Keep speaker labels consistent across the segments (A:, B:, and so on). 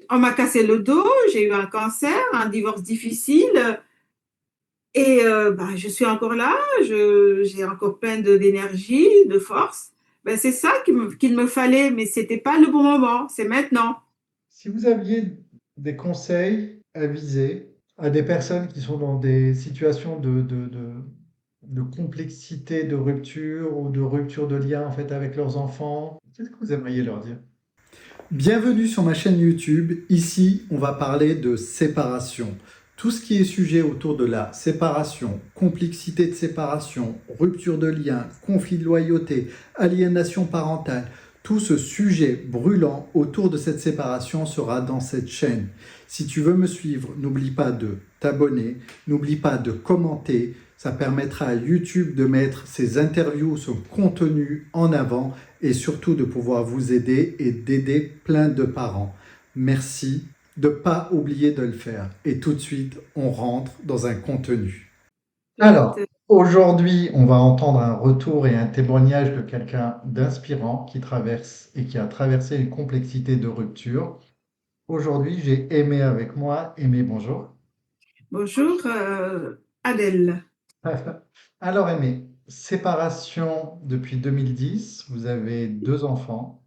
A: On m'a cassé le dos, j'ai eu un cancer, un divorce difficile, et bah, je suis encore là, j'ai encore plein d'énergie, de force. Ben, c'est ça qu'il me fallait, mais c'était pas le bon moment, c'est maintenant.
B: Si vous aviez des conseils à viser à des personnes qui sont dans des situations de complexité, de rupture ou de rupture de lien en fait avec leurs enfants, qu'est-ce que vous aimeriez leur dire? Bienvenue sur ma chaîne YouTube. Ici, on va parler de séparation. Tout ce qui est sujet autour de la séparation, complexité de séparation, rupture de lien, conflit de loyauté, aliénation parentale, tout ce sujet brûlant autour de cette séparation sera dans cette chaîne. Si tu veux me suivre, n'oublie pas de t'abonner, n'oublie pas de commenter. Ça permettra à YouTube de mettre ses interviews, son contenu en avant et surtout de pouvoir vous aider et d'aider plein de parents. Merci de ne pas oublier de le faire. Et tout de suite, on rentre dans un contenu. Alors,
A: Exact.
B: aujourd'hui, on va entendre un retour et un témoignage de quelqu'un d'inspirant qui traverse et qui a traversé une complexité de rupture. Aujourd'hui, j'ai Aimé avec moi. Aimé, bonjour.
A: Bonjour, Adèle.
B: Alors, Aimé, séparation depuis 2010, vous avez deux enfants.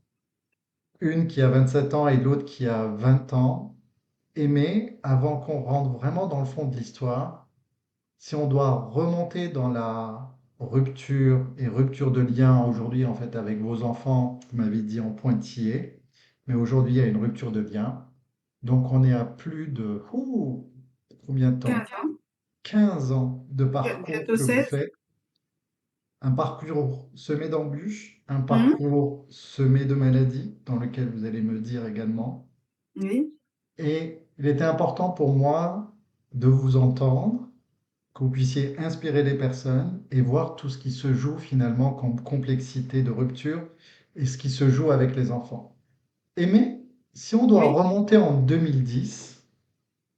B: Une qui a 27 ans et l'autre qui a 20 ans. Aimé, avant qu'on rentre vraiment dans le fond de l'histoire, si on doit remonter dans la rupture et rupture de lien aujourd'hui en fait avec vos enfants, vous m'avez dit en pointillé, mais aujourd'hui il y a une rupture de lien. Donc on est à plus de combien de temps?
A: 15 ans,
B: 15 ans de parcours
A: bientôt
B: que vous
A: 16.
B: faites. Un parcours semé d'embûches, un
A: Mhm.
B: parcours semé de maladies, dans lequel vous allez me dire également.
A: Oui,
B: Et il était important pour moi de vous entendre, que vous puissiez inspirer les personnes et voir tout ce qui se joue finalement comme complexité de rupture et ce qui se joue avec les enfants. Mais si on doit
A: oui.
B: remonter en 2010,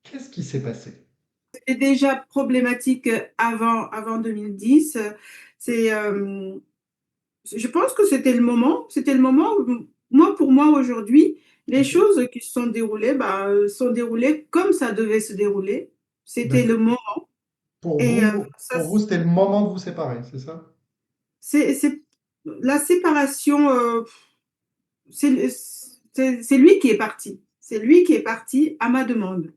B: qu'est-ce qui s'est passé?
A: C'était déjà problématique avant 2010. C'est, je pense que c'était le moment où, moi, pour moi, aujourd'hui, les
B: Ok,
A: choses qui se sont déroulées comme ça devait se dérouler. C'était le
B: d'accord.
A: moment. Et ça,
B: Pour vous, c'était le moment de vous séparer, c'est ça?
A: c'est la séparation. C'est lui qui est parti. C'est lui qui est parti à ma demande.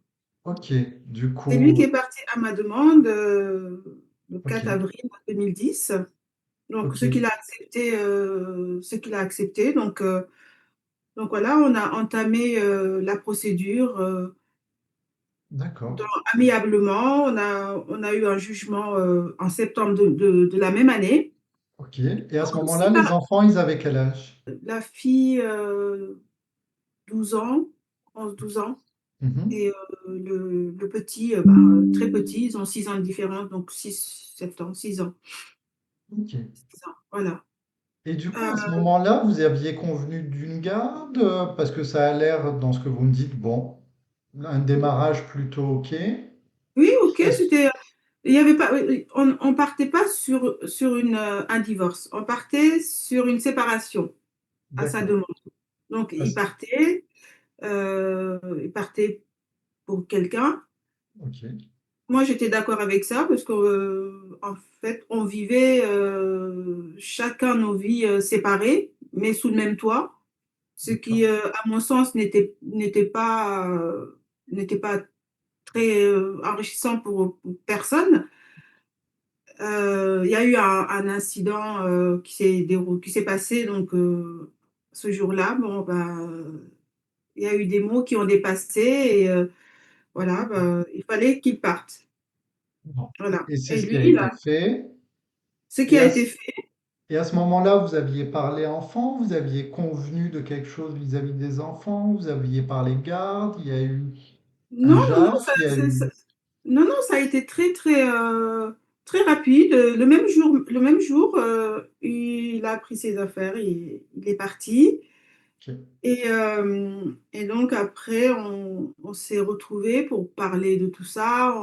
B: Ok, du
A: C'est lui qui
B: coup,
A: est parti à ma demande le
B: ok,
A: 4 avril 2010. Donc,
B: ok,
A: ce qu'il a accepté. Donc voilà, on a entamé la procédure
B: d'accord,
A: amiablement. On a eu un jugement en septembre de la même année.
B: ok. Et à ce
A: Donc,
B: moment-là, les enfants, ils avaient quel âge?
A: la fille, 12 ans, 11-12 ans.
B: Mhm.
A: Et le petit, ben, très petit, ils ont 6 ans de différence, donc 6 7 ans, 6 ans.
B: Ok.
A: 6 ans, voilà.
B: Et du coup,
A: Euh,
B: à ce moment-là, vous aviez convenu d'une garde, parce que ça a l'air, dans ce que vous me dites, bon, un démarrage plutôt ok.
A: oui, ok,
B: Est-ce-
A: c'était. Il y avait pas, on partait pas sur un divorce, on partait sur une séparation à sa
B: D'accord.
A: demande. Donc,
B: Parce-
A: il partait pour quelqu'un.
B: Ok.
A: Moi, j'étais d'accord avec ça parce que, en fait, on vivait chacun nos vies séparées, mais sous le même toit. Ce qui,
B: D'accord.
A: à mon sens, n'était pas très enrichissant pour personne. Il y a eu un incident qui s'est passé donc ce jour-là. Bon, bah, il y a eu des mots qui ont dépassé et voilà, bah, il fallait qu'il parte.
B: Bon.
A: Voilà.
B: Et c'est
A: Et
B: ce qui a
A: lui,
B: été
A: là,
B: fait.
A: ce qui
B: Et
A: a
B: à,
A: été
B: ce-
A: fait,
B: et à ce moment-là, vous aviez parlé enfant, vous aviez convenu de quelque chose vis-à-vis des enfants, vous aviez parlé garde, il y a eu un
A: non, non, non,
B: JAF, il y a eu...
A: non, non, ça a été très, très, très rapide. Le même jour, il a pris ses affaires, il est parti.
B: Ok.
A: Et donc après, on s'est retrouvés pour parler de tout ça.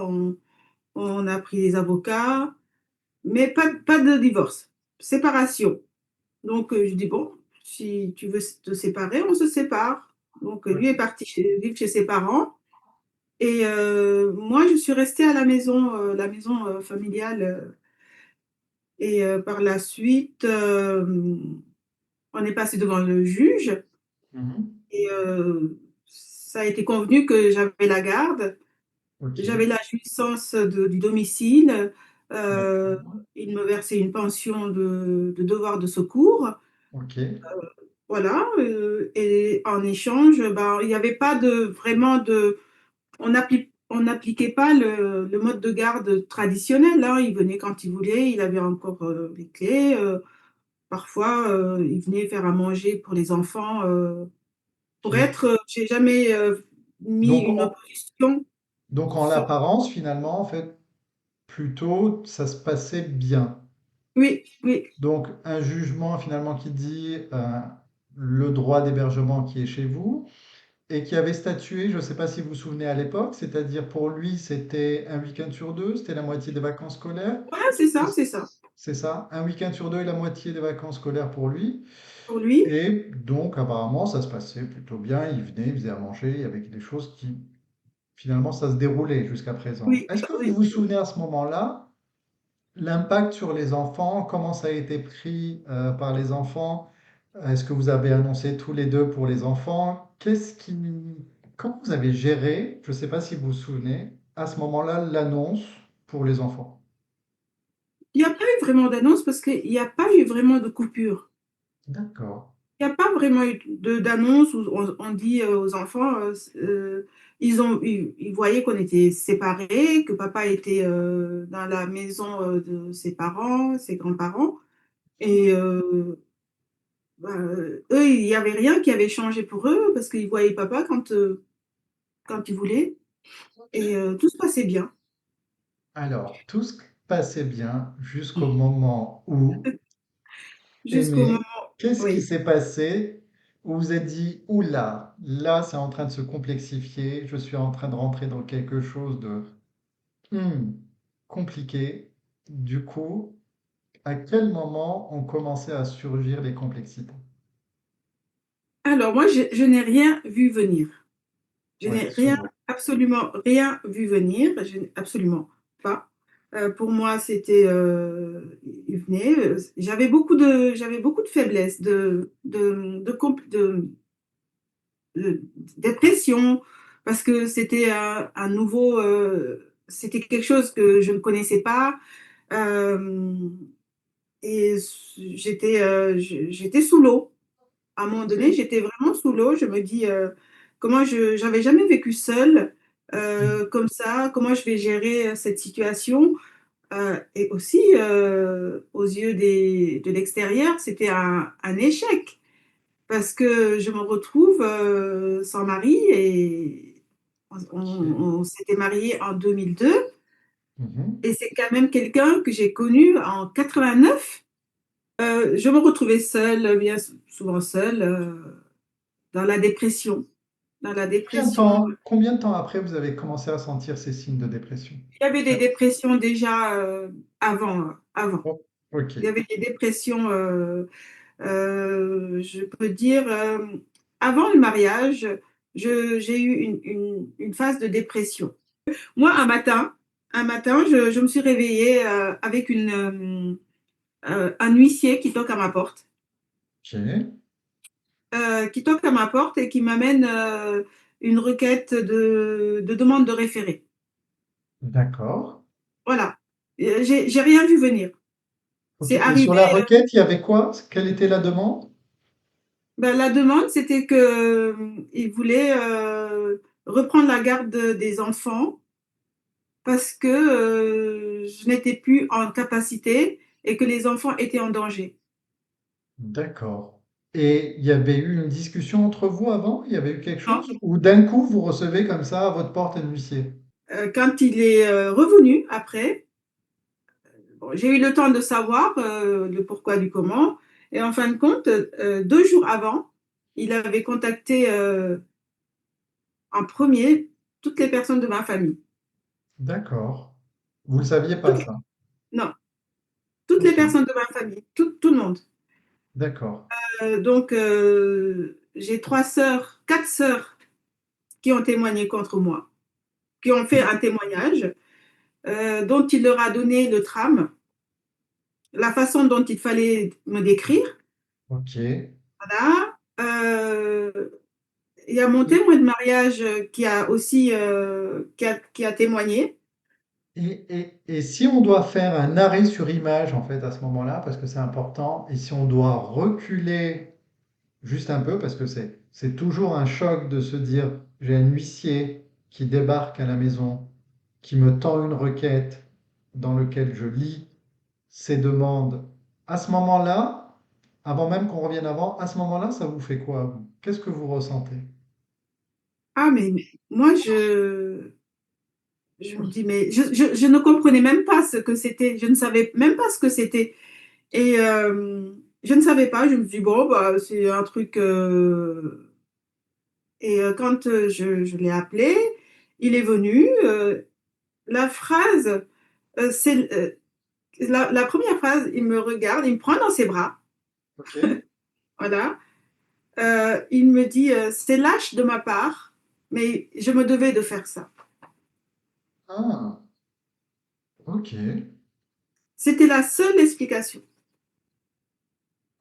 A: On a pris des avocats, mais pas de divorce, séparation. Donc je dis, bon, si tu veux te séparer, on se sépare. Donc, lui est
B: OK.
A: parti vivre chez ses parents. Et moi, je suis restée à la maison familiale. Et par la suite, on est passé devant le juge.
B: Mmh.
A: Et ça a été convenu que j'avais la garde. J'avais
B: OK.
A: la jouissance du domicile.
B: D'accord.
A: Il me versait une pension de devoir de secours.
B: OK.
A: Voilà. Et en échange, ben, il n'y avait pas vraiment de. On n'appliquait pas le mode de garde traditionnel, hein. Il venait quand il voulait, il avait encore les clés. Parfois, il venait faire à manger pour les enfants.
B: OK.
A: J'ai jamais mis
B: Donc
A: une
B: en
A: opposition
B: donc en
A: sur.
B: l'apparence, finalement, en fait, plutôt, ça se passait bien.
A: Oui, oui,
B: Donc un jugement, finalement, qui dit, le droit d'hébergement qui est chez vous et qui avait statué, je ne sais pas si vous vous souvenez à l'époque, c'est-à-dire pour lui, c'était un week-end sur 2, c'était la moitié des vacances scolaires?
A: voilà, c'est ça, c'est ça.
B: C'est ça? Un week-end sur 2 et la moitié des vacances scolaires pour lui.
A: Pour lui,
B: Et donc, apparemment, ça se passait plutôt bien. Il venait, il faisait à manger, il y avait des choses qui, finalement, ça se déroulait jusqu'à présent.
A: oui,
B: Est-ce que vous
A: oui.
B: vous souvenez à ce moment-là, l'impact sur les enfants, comment ça a été pris par les enfants? Est-ce que vous avez annoncé tous les deux pour les enfants? Comment vous avez géré, je ne sais pas si vous vous souvenez, à ce moment-là, l'annonce pour les enfants?
A: Il n'y a pas eu vraiment d'annonce parce qu'il n'y a pas eu vraiment de coupure.
B: D'accord.
A: Il n'y a pas vraiment eu d'annonce où on dit aux enfants, ils voyaient qu'on était séparés, que papa était dans la maison de ses parents, ses grands-parents. Et bah, eux, il n'y avait rien qui avait changé pour eux parce qu'ils voyaient papa quand ils voulaient. Et tout se passait bien.
B: Alors, tout se passait bien jusqu'au moment où,
A: Jusqu'au moment.
B: Aimé, qu'est-ce qui
A: Oui.
B: s'est passé où vous vous êtes dit, oula, là, c'est en train de se complexifier, je suis en train de rentrer dans quelque chose de hmm, compliqué. Du coup, à quel moment ont commencé à surgir les complexités?
A: Alors, moi, je n'ai rien vu venir. Je
B: Ouais,
A: n'ai rien,
B: souvent.
A: absolument rien vu venir, absolument pas. Pour moi, c'était, il venait. J'avais beaucoup de faiblesses, de dépression, parce que c'était un nouveau, c'était quelque chose que je ne connaissais pas. Euh, et j'étais sous l'eau. À un moment donné,
B: Ok.
A: j'étais vraiment sous l'eau. Je me dis, comment j'avais jamais vécu seule comme ça, comment je vais gérer cette situation. Et aussi, aux yeux de l'extérieur, c'était un échec parce que je me retrouve sans mari et
B: Ok.
A: on s'était mariés en 2002
B: Mhm.
A: et c'est quand même quelqu'un que j'ai connu en 89. Je me retrouvais seule, bien souvent seule, dans la dépression. Dans la dépression.
B: Combien de temps après vous avez commencé à sentir ces signes de dépression?
A: Il y avait des dépressions déjà avant.
B: Oh, ok.
A: Il y avait des dépressions, je peux dire, avant le mariage, j'ai eu une phase de dépression. Moi, un matin je me suis réveillée avec un huissier qui toque à ma porte,
B: Ok.
A: et qui m'amène une requête de demande de référé.
B: D'accord.
A: Voilà. J'ai rien vu venir.
B: Ok.
A: C'est
B: Et sur
A: arrivé.
B: la requête, il y avait quoi? Quelle était la demande?
A: Ben, la demande, c'était que il voulait reprendre la garde des enfants parce que je n'étais plus en capacité et que les enfants étaient en danger.
B: D'accord. Et il y avait eu une discussion entre vous avant? Il y avait eu quelque
A: Non.
B: chose? Ou d'un coup, vous recevez comme ça à votre porte un huissier?
A: Quand il est revenu après, bon, j'ai eu le temps de savoir le pourquoi du comment. Et en fin de compte, 2 jours avant, il avait contacté en premier toutes les personnes de ma famille.
B: D'accord. Vous ne le saviez pas,
A: Toutes-
B: ça?
A: non, toutes les
B: Ok.
A: personnes de ma famille, tout le monde.
B: D'accord.
A: Donc, j'ai trois sœurs, quatre sœurs qui ont témoigné contre moi, qui ont fait un témoignage dont il leur a donné le trame, la façon dont il fallait me décrire.
B: Ok.
A: Voilà. Il y a mon témoin de mariage qui a aussi qui a témoigné.
B: Et si on doit faire un arrêt sur image, en fait, à ce moment-là, parce que c'est important, et si on doit reculer juste un peu, parce que c'est toujours un choc de se dire, j'ai un huissier qui débarque à la maison, qui me tend une requête dans laquelle je lis ses demandes. À ce moment-là, avant même qu'on revienne avant, à ce moment-là, ça vous fait quoi, vous? Qu'est-ce que vous ressentez?
A: Ah, mais moi, je me dis, mais je ne comprenais même pas ce que c'était. Je ne savais même pas ce que c'était. Et je ne savais pas. Je me dis, bon, bah, c'est un truc. Et quand je l'ai appelé, il est venu. La phrase, c'est la première phrase, il me regarde, il me prend dans ses bras.
B: Ok.
A: Voilà. Il me dit, c'est lâche de ma part, mais je me devais de faire ça.
B: Ah, ok.
A: C'était la seule explication.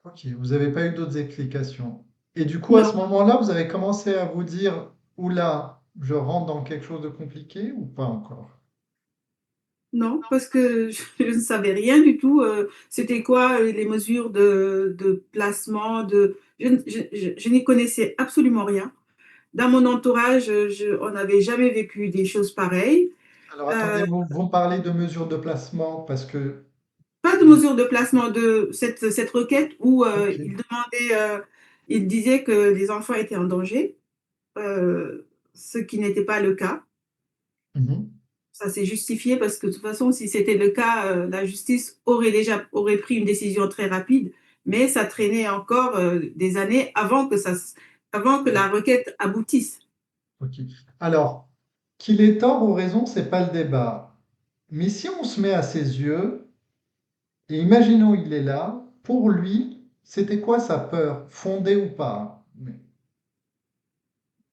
B: Ok, vous n'avez pas eu d'autres explications. Et du coup, à ce
A: Non,
B: moment-là, vous avez commencé à vous dire, oula, je rentre dans quelque chose de compliqué ou pas encore?
A: non, parce que je ne savais rien du tout. C'était quoi les mesures de placement, je n'y connaissais absolument rien. Dans mon entourage, on n'avait jamais vécu des choses pareilles.
B: Alors attendez,
A: Euh,
B: vous me parlez de mesures de placement parce que...
A: Pas de mesures de placement de cette requête où
B: Ok.
A: il disait que les enfants étaient en danger, ce qui n'était pas le cas.
B: Mhm.
A: Ça s'est justifié parce que de toute façon, si c'était le cas, la justice aurait pris une décision très rapide, mais ça traînait encore des années avant que la requête aboutisse.
B: Ok. Alors, qu'il ait tort ou raison, c'est pas le débat. Mais si on se met à ses yeux, et imaginons il est là, pour lui, c'était quoi sa peur, fondée ou pas? Mais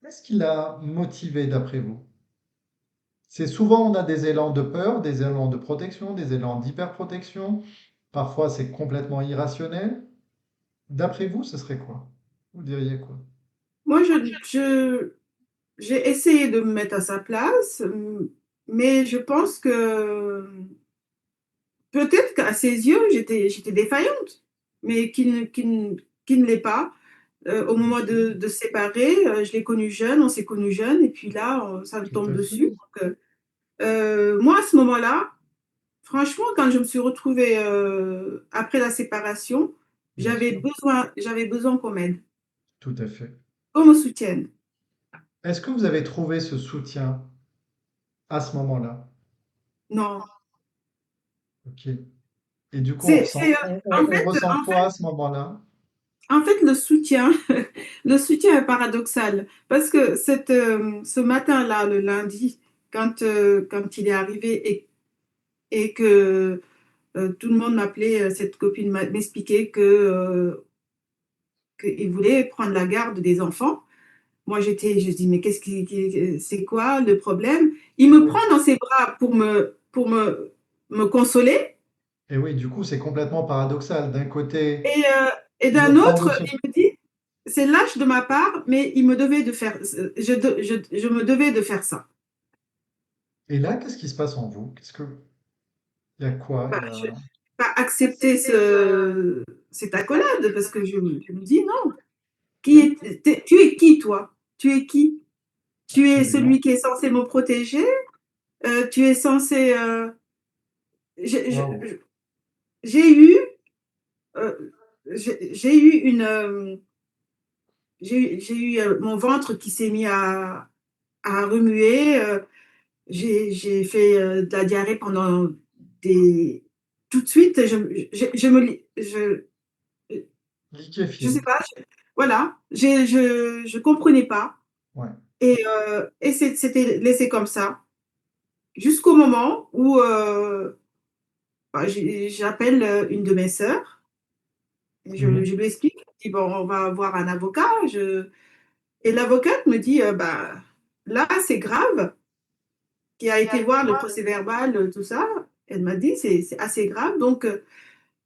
B: qu'est-ce qui l'a motivé d'après vous? C'est souvent on a des élans de peur, des élans de protection, des élans d'hyperprotection. Parfois c'est complètement irrationnel. D'après vous, ce serait quoi? Vous diriez quoi?
A: Moi, j'ai essayé de me mettre à sa place, mais je pense que peut-être qu'à ses yeux, j'étais défaillante, mais qu'il ne l'est pas. Au moment de se séparer, je l'ai connu jeune, on s'est connu jeune, et puis là, ça me
B: Tout
A: tombe
B: à fait.
A: dessus. Donc, moi, à ce moment-là, franchement, quand je me suis retrouvée après la séparation,
B: Bien sûr.
A: j'avais besoin qu'on m'aide,
B: Tout à fait.
A: qu'on me soutienne.
B: Est-ce que vous avez trouvé ce soutien à ce moment-là?
A: Non.
B: Ok. Et du coup,
A: C'est, c'est, euh, en
B: on
A: fait,
B: ressent
A: en
B: quoi
A: fait,
B: à ce moment-là?
A: en fait, le soutien, le soutien est paradoxal parce que ce matin-là, le lundi, quand il est arrivé et que tout le monde m'appelait, cette copine m'expliquait qu'il voulait prendre la garde des enfants. Moi, je dis, mais c'est quoi le problème? Il
B: Et
A: me
B: oui.
A: prend dans ses bras me consoler
B: Et oui, du coup, c'est complètement paradoxal. D'un côté,
A: et, euh, et
B: il me
A: d'un
B: prend de
A: autre,
B: son...
A: il me dit, c'est lâche de ma part, mais il me devait de faire, je me devais de faire ça.
B: Et là, qu'est-ce qui se passe en vous? Qu'est-ce que... Il y a quoi?
A: Bah, je n'ai pas accepté cette accolade parce que je me dis, non, tu es qui, toi? Tu es qui? Tu es celui
B: Absolument.
A: qui est censé me protéger, tu es censé... j'ai
B: Waouh.
A: je- j'ai eu, j'ai eu j'ai eu mon ventre qui s'est mis à remuer. J'ai fait de la diarrhée pendant des... Tout de suite, je me... Je sais
B: Liquéfié.
A: pas, voilà, je comprenais pas.
B: Ouais.
A: Et c'était laissé comme ça, jusqu'au moment où bah, j'appelle une de mes sœurs Et
B: Mhm.
A: je lui explique, je dis, bon, on va voir un avocat. Et l'avocate me dit, bah, là, c'est grave, qui a été voir le procès-verbal, tout ça. Elle m'a dit, c'est assez grave. Donc,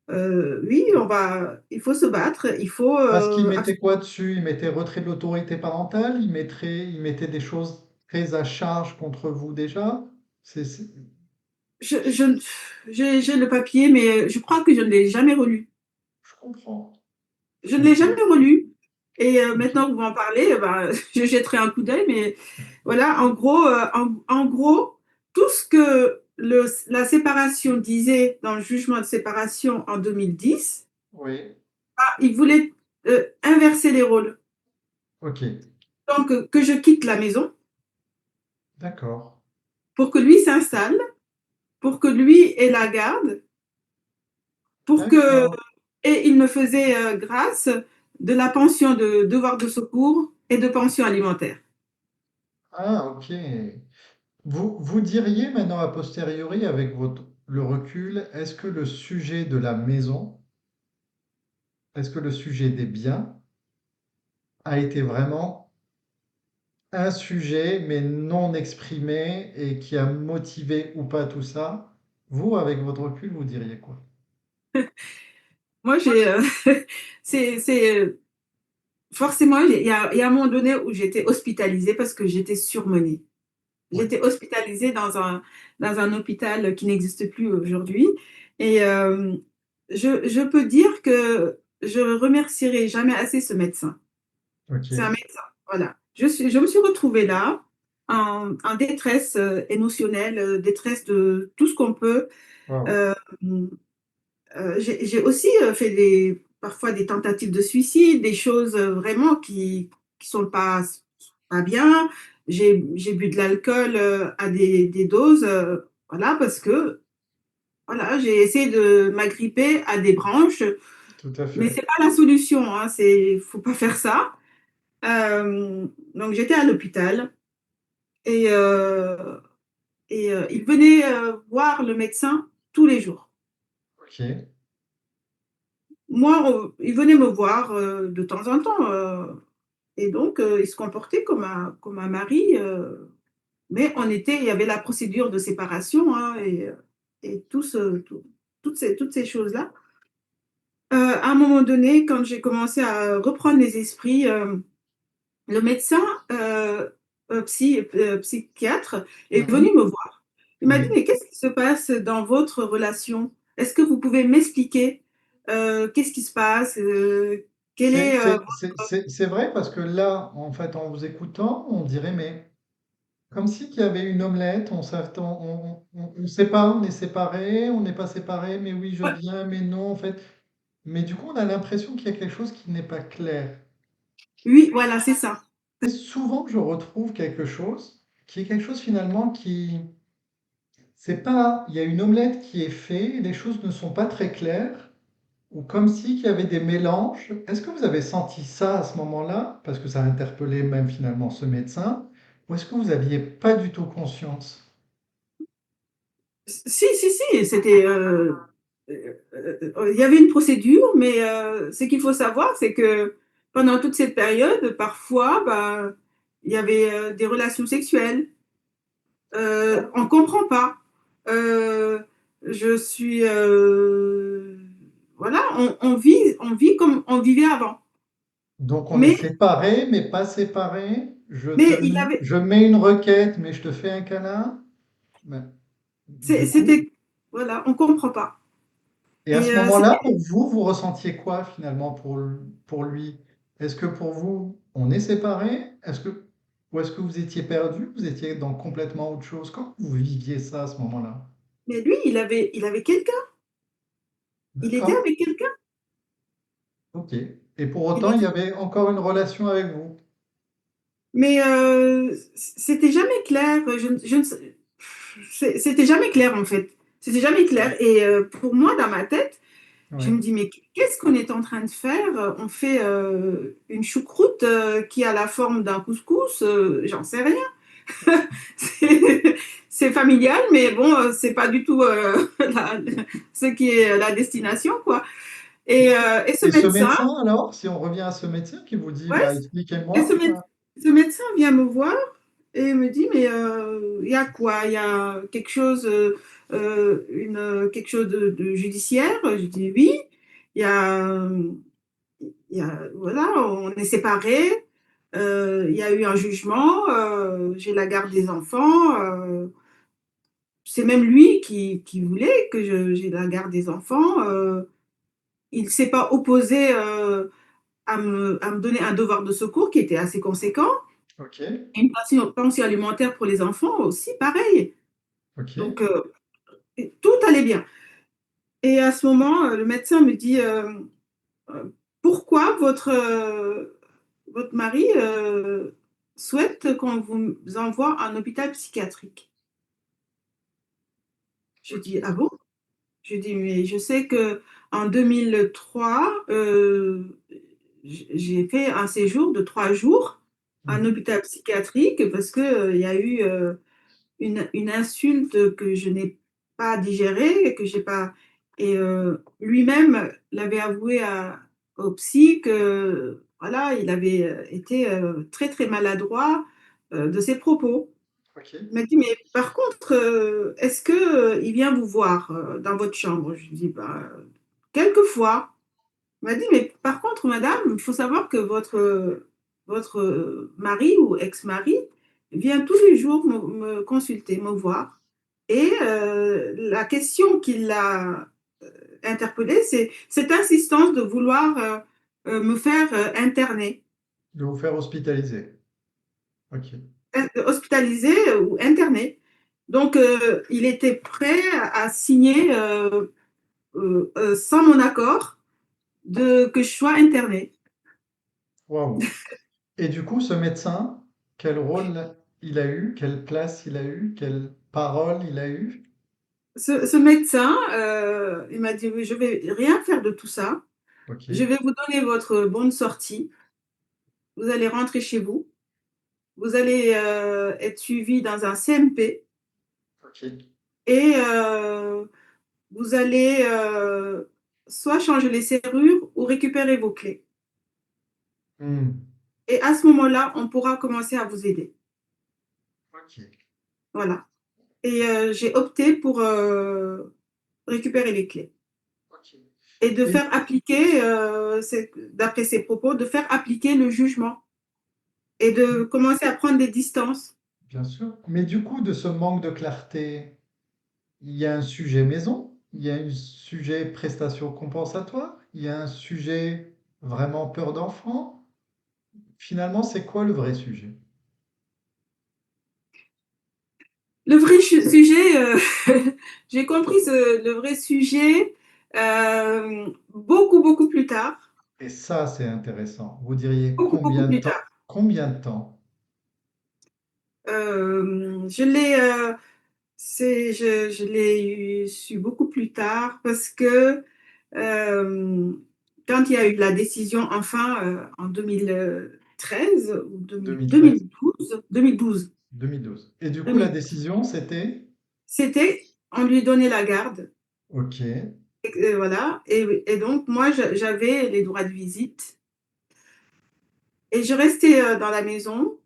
A: oui, il faut se battre. Il faut
B: Parce qu'il mettait quoi dessus? Il mettait retrait de l'autorité parentale? Il mettait des choses très à charge contre vous déjà? C'est, c'est-
A: je, je- j'ai le papier, mais je crois que je ne l'ai jamais relu.
B: je comprends. Je
A: Je ne l'ai jamais
B: comprends.
A: relu. Et
B: Ok.
A: maintenant que vous en parlez, ben, je jetterai un coup d'œil. Mais voilà, en gros, tout ce que la séparation disait dans le jugement de séparation en 2010,
B: Oui.
A: il voulait inverser les rôles.
B: Ok.
A: Donc, que je quitte la maison
B: D'accord.
A: pour que lui s'installe, pour que lui ait la garde, pour que
B: D'accord.
A: et il me faisait grâce de la pension de devoir de secours et de pension alimentaire.
B: Ah, ok. Vous diriez maintenant a posteriori, avec le recul, est-ce que le sujet de la maison, est-ce que le sujet des biens a été vraiment un sujet, mais non exprimé et qui a motivé ou pas tout ça? Vous, avec votre recul, vous diriez quoi?
A: Moi, c'est forcément, il y a un moment donné où j'étais hospitalisée parce que j'étais surmenée.
B: Ouais,
A: J'étais hospitalisée dans un hôpital qui n'existe plus aujourd'hui. Et je peux dire que je remercierai jamais assez ce médecin.
B: ok.
A: C'est un médecin, voilà. Je me suis retrouvée là, en détresse émotionnelle, détresse de tout ce qu'on peut.
B: Waouh.
A: Euh, j'ai aussi fait parfois des tentatives de suicide, des choses vraiment qui sont pas bien. J'ai bu de l'alcool à des doses, voilà, parce que voilà, j'ai essayé de m'agripper à des branches,
B: Tout à
A: mais
B: fait.
A: c'est pas la solution, hein, faut pas faire ça. Euh, donc j'étais à l'hôpital et, il venait voir le médecin tous les jours.
B: Ok.
A: Moi, il venait me voir de temps en temps. Et donc, il se comportait comme un mari. Mais il y avait la procédure de séparation, hein, et toutes ces choses-là. À un moment donné, quand j'ai commencé à reprendre les esprits, le médecin psychiatre est venu
B: Mhm.
A: me voir. Il m'a dit,
B: Oui.
A: mais qu'est-ce qui se passe dans votre relation? Est-ce que vous pouvez m'expliquer qu'est-ce qui se passe? Quel est
B: C'est vrai parce que là, en fait, en vous écoutant, on dirait, mais comme si qu'il y avait une omelette, on sait pas, on est séparés, on n'est pas séparés, mais oui, je
A: Ouais,
B: viens, mais non, en fait. Mais du coup, on a l'impression qu'il y a quelque chose qui n'est pas clair.
A: oui, voilà, c'est ça.
B: Et souvent, je retrouve quelque chose qui est quelque chose finalement qui, c'est pas, il y a une omelette qui est faite, les choses ne sont pas très claires, ou comme si qu'il y avait des mélanges. Est-ce que vous avez senti ça à ce moment-là? Parce que ça a interpellé même finalement ce médecin. Ou est-ce que vous aviez pas du tout conscience?
A: Si, il y avait une procédure, mais ce qu'il faut savoir, c'est que pendant toute cette période, parfois, ben, il y avait des relations sexuelles. On ne comprend pas. Euh, je suis. Voilà, on vit comme on vivait avant.
B: Donc on est
A: Mais,
B: séparés, mais pas séparés.
A: mais il y avait.
B: Je mets une requête, mais je te fais un câlin. Ben, du coup,
A: C'était. Voilà, on ne comprend pas.
B: et à
A: Et
B: ce
A: c'était.
B: moment-là, pour vous, vous ressentiez quoi finalement pour lui? Est-ce que pour vous, on est séparés? Ou est-ce que vous étiez perdu? Vous étiez dans complètement autre chose? Comment vous viviez ça à ce moment-là?
A: Mais lui, il avait quelqu'un. Il était
B: D'accord.
A: avec quelqu'un.
B: Ok. Et pour
A: Il
B: autant, il y
A: était-
B: avait encore une relation avec vous.
A: Mais c'était jamais clair. C'était jamais clair en fait. C'était jamais clair. Et pour moi, dans ma tête, je
B: Ouais.
A: me dis, mais qu'est-ce qu'on est en train de faire? On fait une choucroute qui a la forme d'un couscous, j'en sais rien. C'est c'est familial, mais bon, c'est pas du tout ce qui est la destination, quoi. Et ce
B: Et ce
A: médecin,
B: médecin alors, si on revient à ce médecin qui vous dit:
A: ouais,
B: «Bah,
A: et ce,
B: expliquez-moi»,
A: ce médecin vient me voir et me dit, mais il y a quoi? Il y a quelque chose, quelque chose de judiciaire? Je dis oui. Il y a, voilà, on est séparés. Il y a eu un jugement. J'ai la garde des enfants. C'est même lui qui voulait que j'ai la garde des enfants. Il ne s'est pas opposé à me donner un devoir de secours qui était assez conséquent.
B: OK,
A: Et une pension alimentaire pour les enfants aussi, pareil.
B: OK.
A: Donc, tout allait bien. Et à ce moment, le médecin me dit, pourquoi votre mari souhaite qu'on vous envoie à un hôpital psychiatrique? Je dis, ah
B: OK.
A: bon? Je dis, mais je sais que en 2003, j'ai fait un séjour de 3 jours à un
B: Mmh.
A: hôpital psychiatrique parce que il y a eu une insulte que je n'ai pas digérée et que j'ai pas. Et lui-même l'avait avoué au psy que voilà, il avait été très très maladroit de ses propos.
B: OK.
A: Il m'a dit, mais par contre, est-ce que il vient vous voir dans votre chambre? Je lui dis, bah, quelquefois. Il m'a dit, mais par contre, madame, il faut savoir que votre mari ou ex-mari vient tous les jours me consulter, me voir. Et la question qui l'a interpellée, c'est cette insistance de vouloir me faire interner,
B: De vous faire hospitaliser. OK.
A: hospitaliser ou interner. Donc, il était prêt à signer sans mon accord que je sois internée.
B: Waouh! Et du coup, ce médecin, quel rôle il a eu? Quelle place il a eu? Quelle parole il a eu?
A: Ce médecin, il m'a dit: «Oui, je vais rien faire de tout ça. Je
B: OK.
A: vais vous donner votre bon de sortie. Vous allez rentrer chez vous. Vous allez, être suivi dans un CMP
B: OK.
A: et vous allez, soit changer les serrures ou récupérer vos clés
B: Mmh.
A: et à ce moment-là, on pourra commencer à vous aider».
B: OK.
A: Voilà. Et j'ai opté pour, récupérer les clés
B: OK.
A: et de
B: Et
A: faire appliquer, d'après ses propos, de faire appliquer le jugement. Et de commencer à prendre des distances.
B: bien sûr. Mais du coup, de ce manque de clarté, il y a un sujet maison, il y a un sujet prestation compensatoire, il y a un sujet vraiment peur d'enfant. Finalement, c'est quoi le vrai sujet?
A: Le vrai sujet, j'ai compris le vrai sujet beaucoup, beaucoup plus tard.
B: Et ça, c'est intéressant. Vous diriez
A: Beaucoup, beaucoup
B: combien de
A: plus
B: temps?
A: tard.
B: Combien de temps?
A: Je l'ai, je l'ai su beaucoup plus tard parce que euh, quand il y a eu la décision, enfin, en 2013 ou
B: 2013,
A: 2012,
B: 2012. Et du coup, la
A: 2012,
B: décision, c'était?
A: c'était, on lui donnait la garde.
B: OK.
A: Et voilà. Et donc, moi, j'avais les droits de visite. Et je restais dans la maison.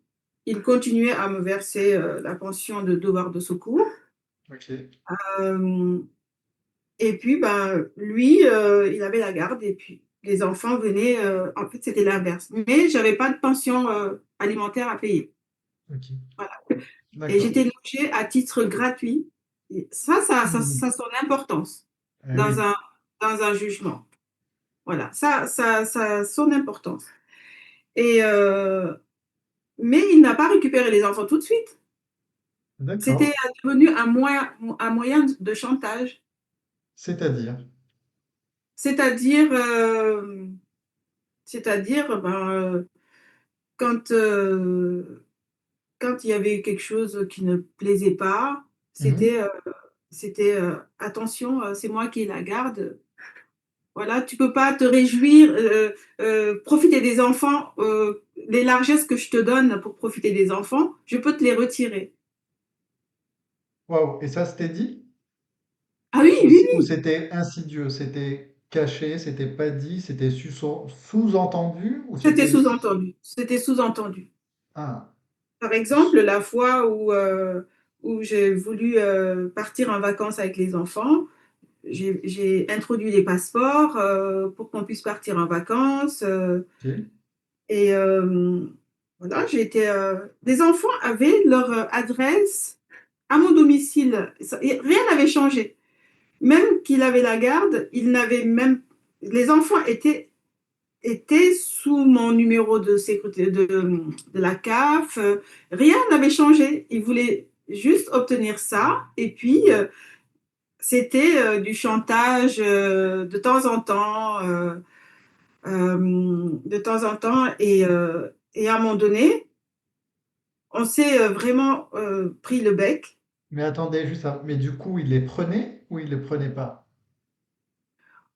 A: Il continuait à me verser la pension de devoir de secours.
B: OK.
A: Euh, et puis, ben, lui, il avait la garde. Et puis, les enfants venaient. En fait, c'était l'inverse. Mais je n'avais pas de pension alimentaire à payer.
B: OK.
A: Voilà. Et
B: D'accord.
A: j'étais logée à titre gratuit. Et ça a
B: Mmh.
A: son importance
B: Eh
A: dans
B: oui.
A: un jugement. Voilà. Ça a son importance. Et mais il n'a pas récupéré les enfants tout de suite. C'était
B: D'accord.
A: devenu un moyen de chantage.
B: C'est-à-dire?
A: C'est-à-dire, c'est-à-dire ben, quand, quand il y avait quelque chose qui ne plaisait pas,
B: Mmh.
A: attention, c'est moi qui ai la garde. Voilà, tu peux pas te réjouir, profiter des enfants, les largesses que je te donne pour profiter des enfants, je peux te les retirer.
B: Waouh! Et ça, c'était dit?
A: Ah oui, oui,
B: Ou
A: oui.
B: c'était insidieux? C'était caché, c'était pas dit, c'était sous-entendu ou
A: C'était
B: c'était...
A: sous-entendu. C'était sous-entendu.
B: Ah,
A: Par exemple, la fois où j'ai voulu partir en vacances avec les enfants, j'ai introduit les passeports pour qu'on puisse partir en vacances.
B: ok.
A: Et voilà, les enfants avaient leur adresse à mon domicile. Rien n'avait changé. Même qu'il avait la garde, il n'avait même. Les enfants étaient sous mon numéro de sécurité de la CAF. Rien n'avait changé. Ils voulaient juste obtenir ça. Et puis, c'était du chantage de temps en temps. Et à un moment donné, on s'est vraiment pris le bec.
B: Mais attendez, juste ça. Mais du coup, il les prenait ou il les prenait pas?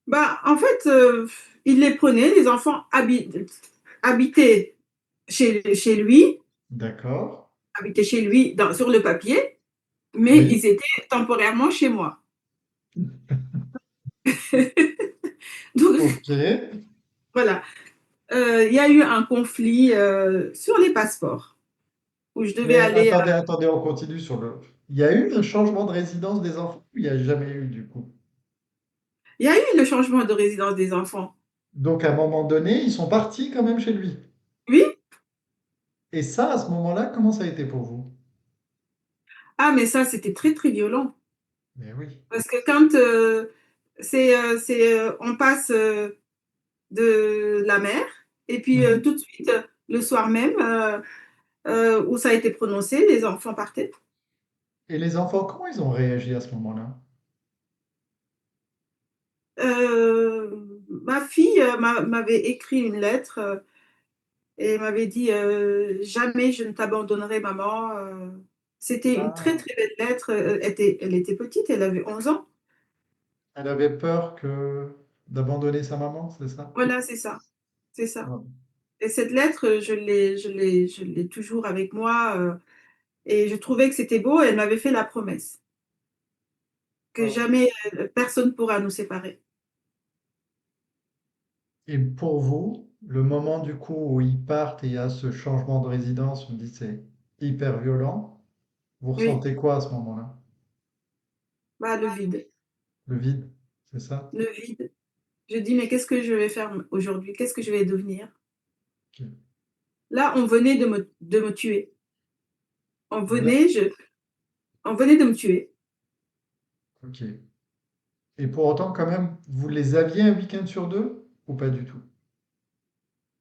A: Bah, en fait, il les prenait, les enfants habitaient chez lui,
B: D'accord.
A: sur le papier, mais
B: Oui.
A: ils étaient temporairement chez moi. Donc,
B: Ok.
A: voilà. Il y a eu un conflit sur les passeports où je devais
B: Mais
A: aller.
B: attendez, on continue sur le... Il y a eu un changement de résidence des enfants ou il n'y a jamais eu du coup?
A: Il y a eu le changement de résidence des enfants.
B: Donc à un moment donné, ils sont partis quand même chez lui.
A: Oui.
B: Et ça, à ce moment-là, comment ça a été pour vous?
A: Ah, mais ça, c'était très, très violent.
B: Mais oui.
A: Parce que quand on passe de la mer, et puis
B: Mhm.
A: tout de suite, le soir même, où ça a été prononcé, les enfants partaient.
B: Et les enfants, comment ils ont réagi à ce moment-là?
A: Ma fille m'avait écrit une lettre et m'avait dit jamais je ne t'abandonnerai, maman. C'était une très
B: Ah,
A: très belle lettre. Elle était petite, elle avait 11 ans.
B: elle avait peur que d'abandonner sa maman, c'est ça?
A: Voilà, c'est ça, c'est ça.
B: Ouais.
A: Et cette lettre, je l'ai toujours avec moi et je trouvais que c'était beau. Elle m'avait fait la promesse que
B: Ah.
A: jamais personne pourra nous séparer.
B: Et pour vous, le moment du coup où ils partent et il y a ce changement de résidence, on me dit c'est hyper violent. Vous
A: Oui,
B: ressentez quoi à ce moment-là?
A: bah, le vide,
B: Le vide, c'est ça?
A: le vide. Je dis, mais qu'est-ce que je vais faire aujourd'hui? Qu'est-ce que je vais devenir?
B: Ok.
A: Là, on venait de me tuer. On
B: Là,
A: venait, je, on venait de me tuer.
B: ok. Et pour autant, quand même, vous les aviez un week-end sur deux ou pas du tout?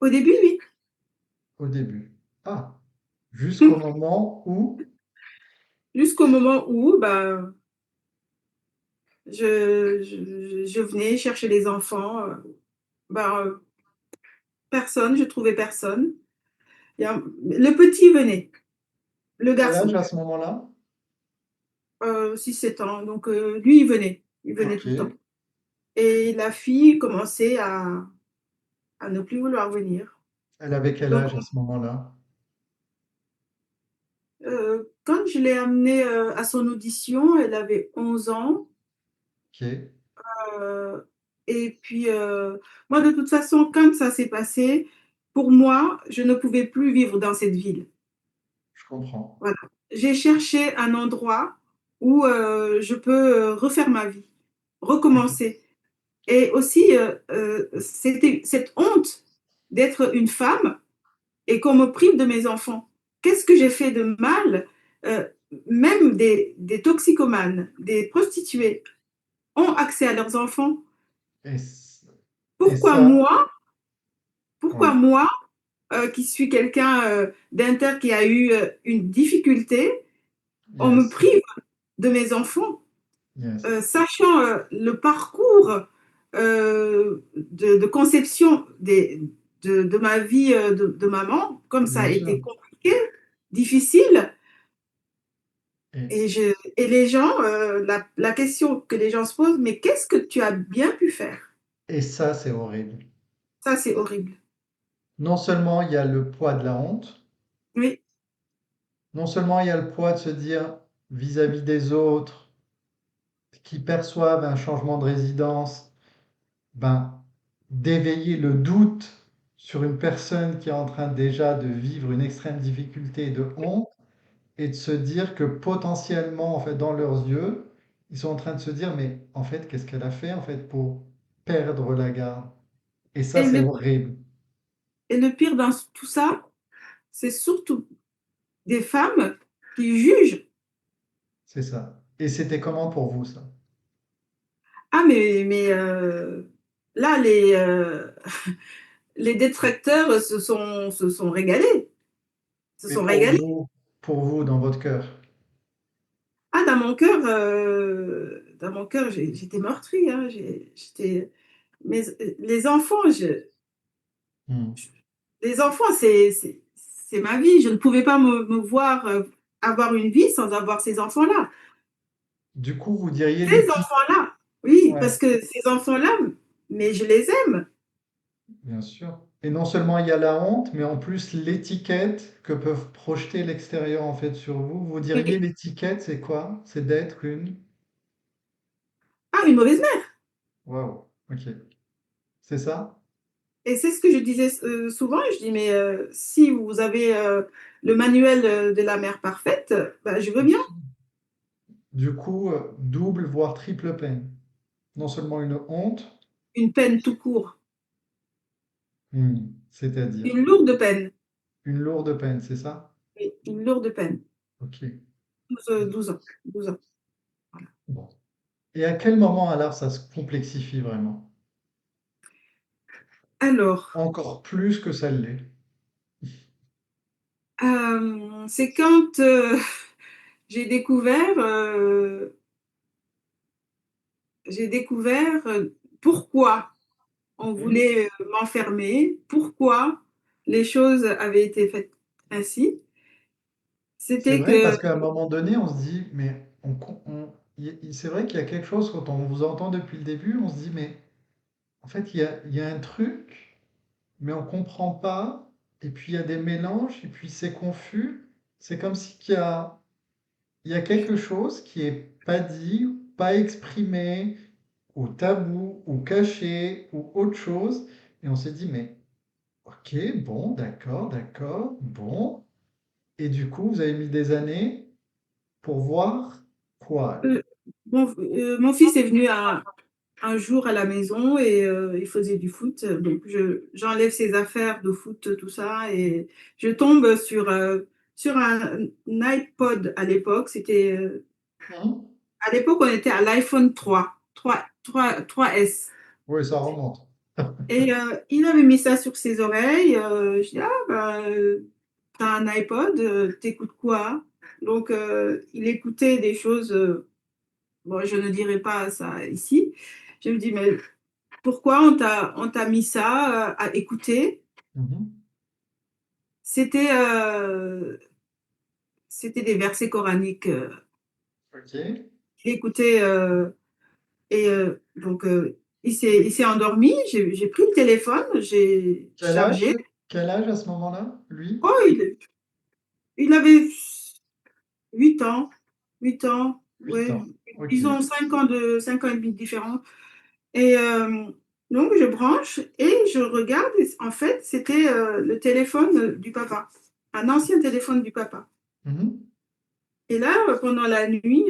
A: Au début, oui.
B: Au début. Ah, jusqu'au moment où,
A: Jusqu'au moment où bah, je venais chercher les enfants. Bah, personne, je trouvais personne. Le petit venait, le
B: quel âge
A: garçon,
B: à ce moment-là?
A: 6-7 ans. Donc, lui, il venait
B: Ok.
A: tout le temps. Et la fille commençait à ne plus vouloir venir.
B: Elle avait quel
A: Donc,
B: âge à ce moment-là?
A: quand je l'ai amenée à son audition, elle avait 11 ans.
B: Ok,
A: Euh, et puis, moi, de toute façon, quand ça s'est passé, pour moi, je ne pouvais plus vivre dans cette ville.
B: je comprends.
A: Voilà. J'ai cherché un endroit où je peux refaire ma vie, recommencer. Et aussi, c'était cette honte d'être une femme et qu'on me prive de mes enfants. Qu'est-ce que j'ai fait de mal? Euh, Même des toxicomanes, des prostituées ont accès à leurs enfants.
B: Et, c- et
A: Pourquoi
B: ça,
A: moi, pourquoi
B: oui,
A: moi, qui suis quelqu'un d'inter qui a eu une difficulté, on me
B: yes,
A: prive de mes enfants,
B: yes,
A: sachant le parcours de conception de ma vie de maman, comme ça
B: bien
A: a
B: sûr.
A: été compliqué, difficile.
B: Et,
A: Et les gens, la question que les gens se posent, mais qu'est-ce que tu as bien pu faire?
B: et ça, c'est horrible.
A: Ça, c'est horrible.
B: Non seulement il y a le poids de la honte,
A: Oui,
B: non seulement il y a le poids de se dire vis-à-vis des autres qui perçoivent un changement de résidence, ben, d'éveiller le doute sur une personne qui est en train déjà de vivre une extrême difficulté et de honte, et de se dire que potentiellement, en fait, dans leurs yeux, ils sont en train de se dire, mais en fait, qu'est-ce qu'elle a fait, en fait, pour perdre la garde? Et ça,
A: Et
B: c'est
A: le,
B: horrible.
A: et le pire dans tout ça, c'est surtout des femmes qui jugent.
B: C'est ça. Et c'était comment pour vous, ça?
A: Ah, mais là, les détracteurs se sont régalés. Se
B: Mais
A: sont régalés.
B: pour vous, dans votre cœur.
A: Ah, dans mon cœur, j'étais meurtrie. Hein, mais les enfants,
B: Hmm.
A: les enfants, c'est ma vie. Je ne pouvais pas me voir avoir une vie sans avoir ces enfants-là.
B: Du coup, vous diriez
A: Ces
B: l'éthique.
A: enfants-là, oui,
B: Ouais,
A: parce que ces enfants-là, mais je les aime.
B: bien sûr. Et non seulement il y a la honte, mais en plus l'étiquette que peuvent projeter l'extérieur en fait sur vous. Vous diriez
A: Oui.
B: l'étiquette, c'est quoi? C'est d'être une...
A: Ah, une mauvaise mère.
B: Waouh, ok. C'est ça?
A: Et c'est ce que je disais souvent. Je dis, mais si vous avez le manuel de la mère parfaite, bah, je veux bien
B: Du coup, double voire triple peine. Non seulement une honte,
A: une peine tout court,
B: c'est-à-dire
A: une lourde peine,
B: une lourde peine, c'est ça?
A: oui, une lourde peine.
B: Ok.
A: 12 ans. 12 ans. Voilà.
B: Bon. Et à quel moment alors ça se complexifie vraiment?
A: Alors,
B: Encore plus que ça l'est.
A: c'est quand j'ai découvert, j'ai découvert pourquoi on
B: Oui.
A: voulait m'enfermer, pourquoi les choses avaient été faites ainsi.
B: C'est
A: C'était
B: vrai
A: que
B: parce qu'à un moment donné, on se dit, mais c'est vrai qu'il y a quelque chose quand on vous entend depuis le début, on se dit, mais en fait, il y a un truc, mais on comprend pas, et puis il y a des mélanges, et puis c'est confus. C'est comme si il y a quelque chose qui est pas dit, pas exprimé, ou tabou, ou caché, ou autre chose, et on s'est dit, mais ok, bon, d'accord, bon. Et du coup, vous avez mis des années pour voir quoi?
A: euh, mon fils est venu un jour à la maison et il faisait du foot. Donc, j'enlève ses affaires de foot, tout ça, et je tombe sur un iPod à l'époque.
B: Mhm.
A: À l'époque, on était à l'iPhone 3S.
B: Oui, ça remonte.
A: Et il avait mis ça sur ses oreilles. Je dis, ah, bah, t'as un iPod, t'écoutes quoi? Donc, il écoutait des choses, bon, je ne dirai pas ça ici. Je me dis, mais pourquoi on t'a mis ça à écouter?
B: Mhm.
A: C'était c'était des versets coraniques.
B: Ok.
A: Il écoutait et donc il s'est endormi. J'ai pris le téléphone, j'ai
B: Quel âge?
A: chargé.
B: Quel âge à ce moment-là, lui?
A: Oh, il avait 8 ans. 8 ans,
B: 8
A: ouais.
B: ans. Ok.
A: Ils ont 5 ans et demi de différence. Et donc, je branche et je regarde. Et en fait, c'était le téléphone du papa, un ancien téléphone du papa.
B: Mhm.
A: Et là, pendant la nuit,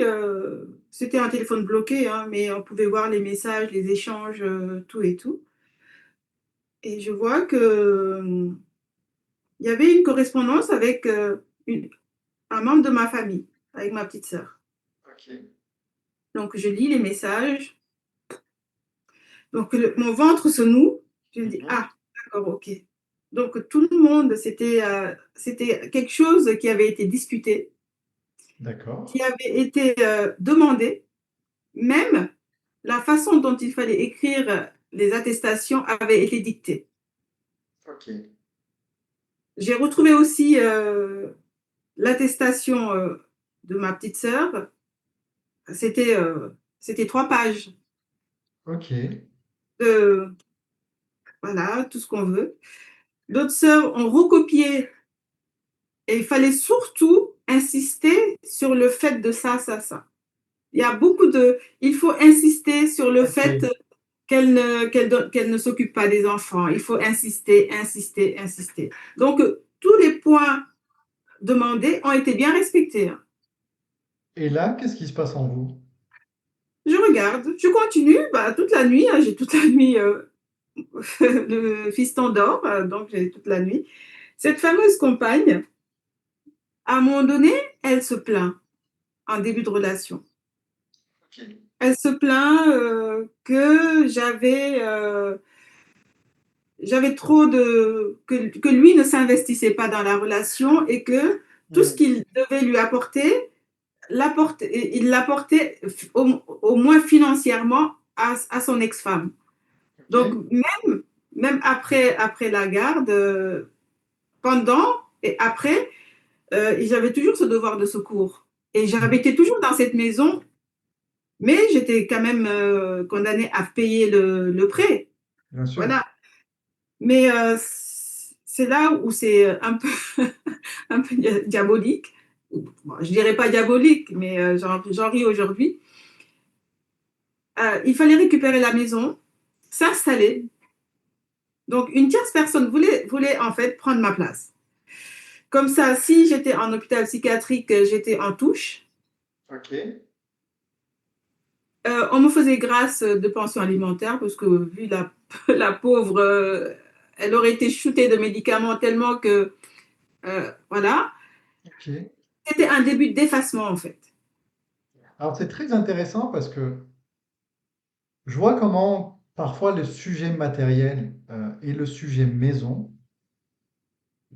A: c'était un téléphone bloqué, hein, mais on pouvait voir les messages, les échanges, tout et tout. Et je vois que il y avait une correspondance avec un membre de ma famille, avec ma petite sœur.
B: Ok.
A: Donc, je lis les messages. Donc, mon ventre se noue. Je me dis,
B: Mhm.
A: ah, d'accord, ok. Donc, tout le monde, c'était quelque chose qui avait été discuté,
B: D'accord.
A: qui avait été demandé. Même la façon dont il fallait écrire les attestations avait été dictée.
B: Ok.
A: J'ai retrouvé aussi l'attestation de ma petite sœur. C'était c'était 3 pages
B: Ok.
A: de, voilà, tout ce qu'on veut. D'autres sœurs ont recopié. Et il fallait surtout insister sur le fait de ça, ça, ça. Il y a beaucoup de... Il faut insister sur le fait
B: Ok.
A: qu'elle ne s'occupe pas des enfants. Il faut insister, insister, insister. Donc, tous les points demandés ont été bien respectés, hein.
B: Et là, qu'est-ce qui se passe en vous?
A: Je regarde, je continue, bah, toute la nuit, hein, j'ai toute la nuit, le fiston dort, donc j'ai toute la nuit. Cette fameuse compagne, à un moment donné, elle se plaint en début de relation.
B: Ok.
A: Elle se plaint que j'avais trop que lui ne s'investissait pas dans la relation et que tout ce
B: Hmm.
A: qu'il devait lui apporter, il l'apportait au moins financièrement à son ex-femme. Donc,
B: Ok.
A: même après la garde, pendant et après, j'avais toujours ce devoir de secours. Et
B: Mhm.
A: j'habitais toujours dans cette maison, mais j'étais quand même condamnée à payer le prêt.
B: Bien sûr.
A: Voilà. Mais c'est là où c'est un peu, un peu diabolique. Bon, je dirais pas diabolique, mais j'en ris aujourd'hui. Il fallait récupérer la maison, s'installer. Donc, une tierce personne voulait en fait prendre ma place. Comme ça, si j'étais en hôpital psychiatrique, j'étais en touche.
B: Ok.
A: On me faisait grâce de pension alimentaire parce que vu la pauvre, elle aurait été shootée de médicaments tellement que, voilà,
B: Ok.
A: c'était un début d'effacement en fait.
B: Alors c'est très intéressant parce que je vois comment parfois le sujet matériel et le sujet maison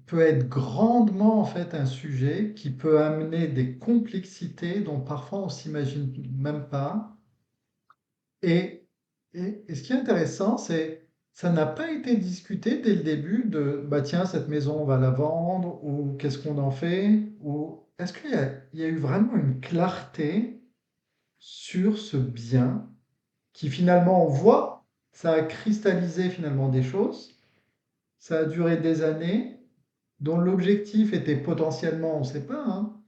B: peut être grandement en fait un sujet qui peut amener des complexités dont parfois on s'imagine même pas. Et, et ce qui est intéressant, c'est ça n'a pas été discuté dès le début de bah tiens cette maison on va la vendre ou qu'est-ce qu'on en fait ou est-ce il y a eu vraiment une clarté sur ce bien qui finalement on voit ça a cristallisé finalement des choses, ça a duré des années dont l'objectif était potentiellement, on ne sait pas, hein,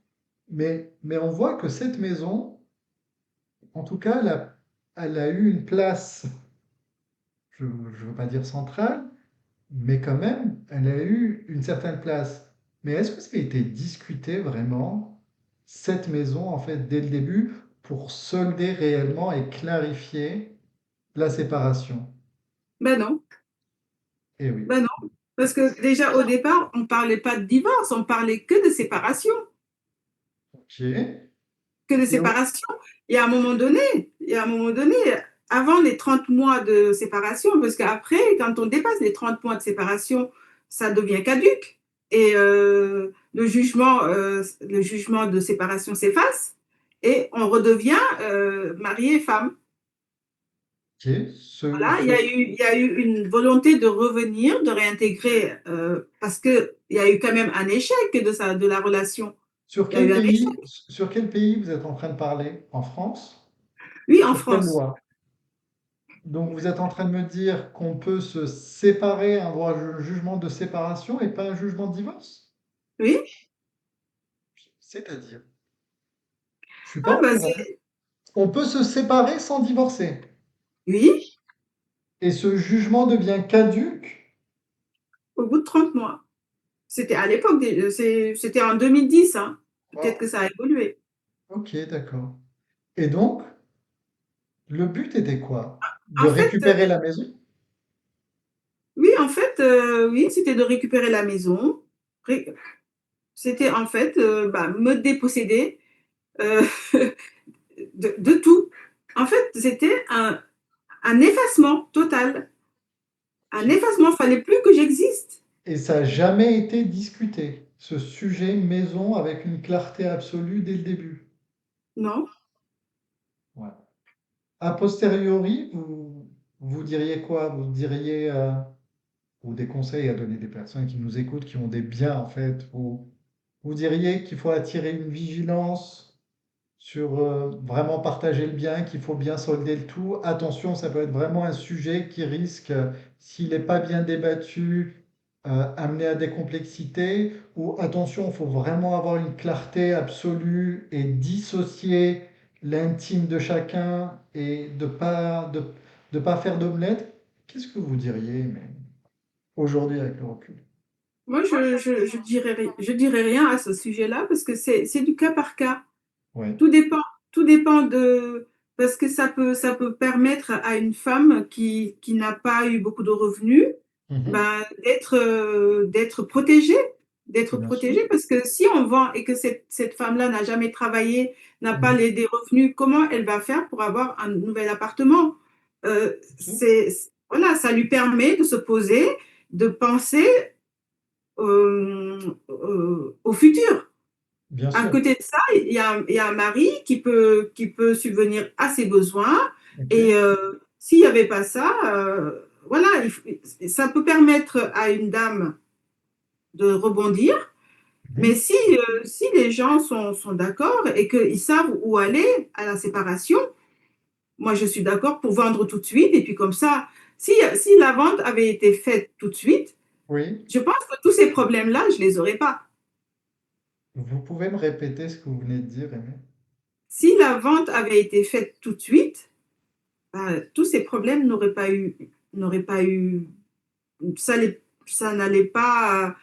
B: mais on voit que cette maison, en tout cas, elle a eu une place, je ne veux pas dire centrale, mais quand même, elle a eu une certaine place. Mais est-ce que ça a été discuté vraiment, cette maison, en fait, dès le début, pour solder réellement et clarifier la séparation?
A: Ben non,
B: Eh oui.
A: ben non. Parce que déjà au départ, on ne parlait pas de divorce, on parlait que de séparation.
B: Ok.
A: Que de
B: Et au-
A: séparation. Et à un moment donné, avant les 30 mois de séparation, parce qu'après, quand on dépasse les 30 mois de séparation, ça devient caduque. Et le jugement de séparation s'efface et on redevient mari et femme.
B: ok.
A: Voilà, il y a eu une volonté de revenir, de réintégrer, parce qu'il y a eu quand même un échec de la relation. Il y a eu un échec.
B: Sur quel pays vous êtes en train de parler? En France?
A: Oui, en
B: Sur quelle
A: France.
B: loi? Donc vous êtes en train de me dire qu'on peut se séparer, un droit de jugement de séparation et pas un jugement de divorce?
A: Oui,
B: C'est-à-dire? Je suis pas
A: ah,
B: au
A: bah,
B: courant. On peut se séparer sans divorcer.
A: oui,
B: Et ce jugement devient caduque?
A: au bout de 30 mois. C'était à l'époque, c'était en 2010, hein. Peut-être que
B: Wow.
A: ça a évolué.
B: Ok, d'accord. Et donc, le but était quoi? De
A: En fait,
B: récupérer la maison?
A: oui, en fait, oui, c'était de récupérer la maison. Ré- C'était en fait bah, me déposséder euh, de tout. En fait, c'était un effacement total. Un
B: Ok.
A: effacement, il fallait plus que j'existe.
B: Et ça n'a jamais été discuté, ce sujet maison avec une clarté absolue dès le début.
A: Non.
B: Ouais. A posteriori, vous diriez quoi? Vous diriez, ou des conseils à donner des personnes qui nous écoutent, qui ont des biens en fait, vous diriez qu'il faut attirer une vigilance sur vraiment partager le bien, qu'il faut bien solder le tout. Attention, ça peut être vraiment un sujet qui risque, s'il n'est pas bien débattu, amener à des complexités. Ou attention, il faut vraiment avoir une clarté absolue et dissocier l'intime de chacun et de pas faire d'omelette, qu'est-ce que vous diriez, mais aujourd'hui avec le recul?
A: Moi, je dirais rien à ce sujet-là parce que c'est du cas par cas.
B: Oui.
A: Tout dépend, tout dépend de, parce que ça peut permettre à une femme qui n'a pas eu beaucoup de revenus,
B: Mhm.
A: ben, d'être
B: Bien sûr.
A: protégée, parce que si on vend et que cette femme-là n'a jamais travaillé, n'a pas
B: Mhm.
A: des revenus, comment elle va faire pour avoir un nouvel appartement?
B: Ok.
A: Voilà, ça lui permet de se poser, de penser au futur.
B: Bien
A: À
B: sûr.
A: côté de ça, il y a un mari qui peut subvenir à ses besoins.
B: Ok.
A: Et s'il n'y avait pas ça, voilà, ça peut permettre à une dame de rebondir. Mais
B: Mhm.
A: si les gens sont d'accord et qu'ils savent où aller à la séparation, moi je suis d'accord pour vendre tout de suite. Et puis comme ça, si la vente avait été faite tout de suite,
B: Oui.
A: je pense que tous ces problèmes-là, je ne les aurais pas.
B: Vous pouvez me répéter ce que vous venez de dire, Aimé?
A: Si la vente avait été faite tout de suite, tous ces problèmes n'auraient pas eu, ça, ça n'allait pas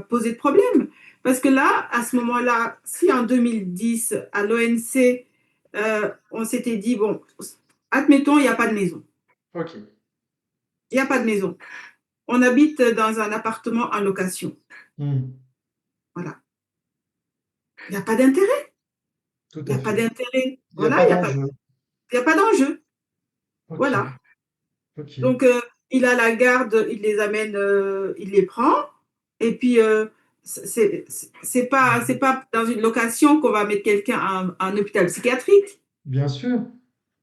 A: poser de problème. Parce que là, à ce moment-là, si en 2010, à l'ONC, on s'était dit, bon, admettons, il n'y a pas de maison.
B: Ok.
A: Il n'y a pas de maison. On habite dans un appartement en location.
B: Hmm.
A: Voilà. Il n'y a pas d'intérêt.
B: Tout
A: Il n'y
B: à
A: a pas
B: fait.
A: d'intérêt.
B: Il n'y a
A: Voilà,
B: pas d'enjeu.
A: il y a pas d'enjeu.
B: Ok.
A: Voilà.
B: Ok.
A: Donc, il a la garde, il les amène, il les prend. Et puis, c'est pas dans une location qu'on va mettre quelqu'un en hôpital psychiatrique.
B: Bien sûr.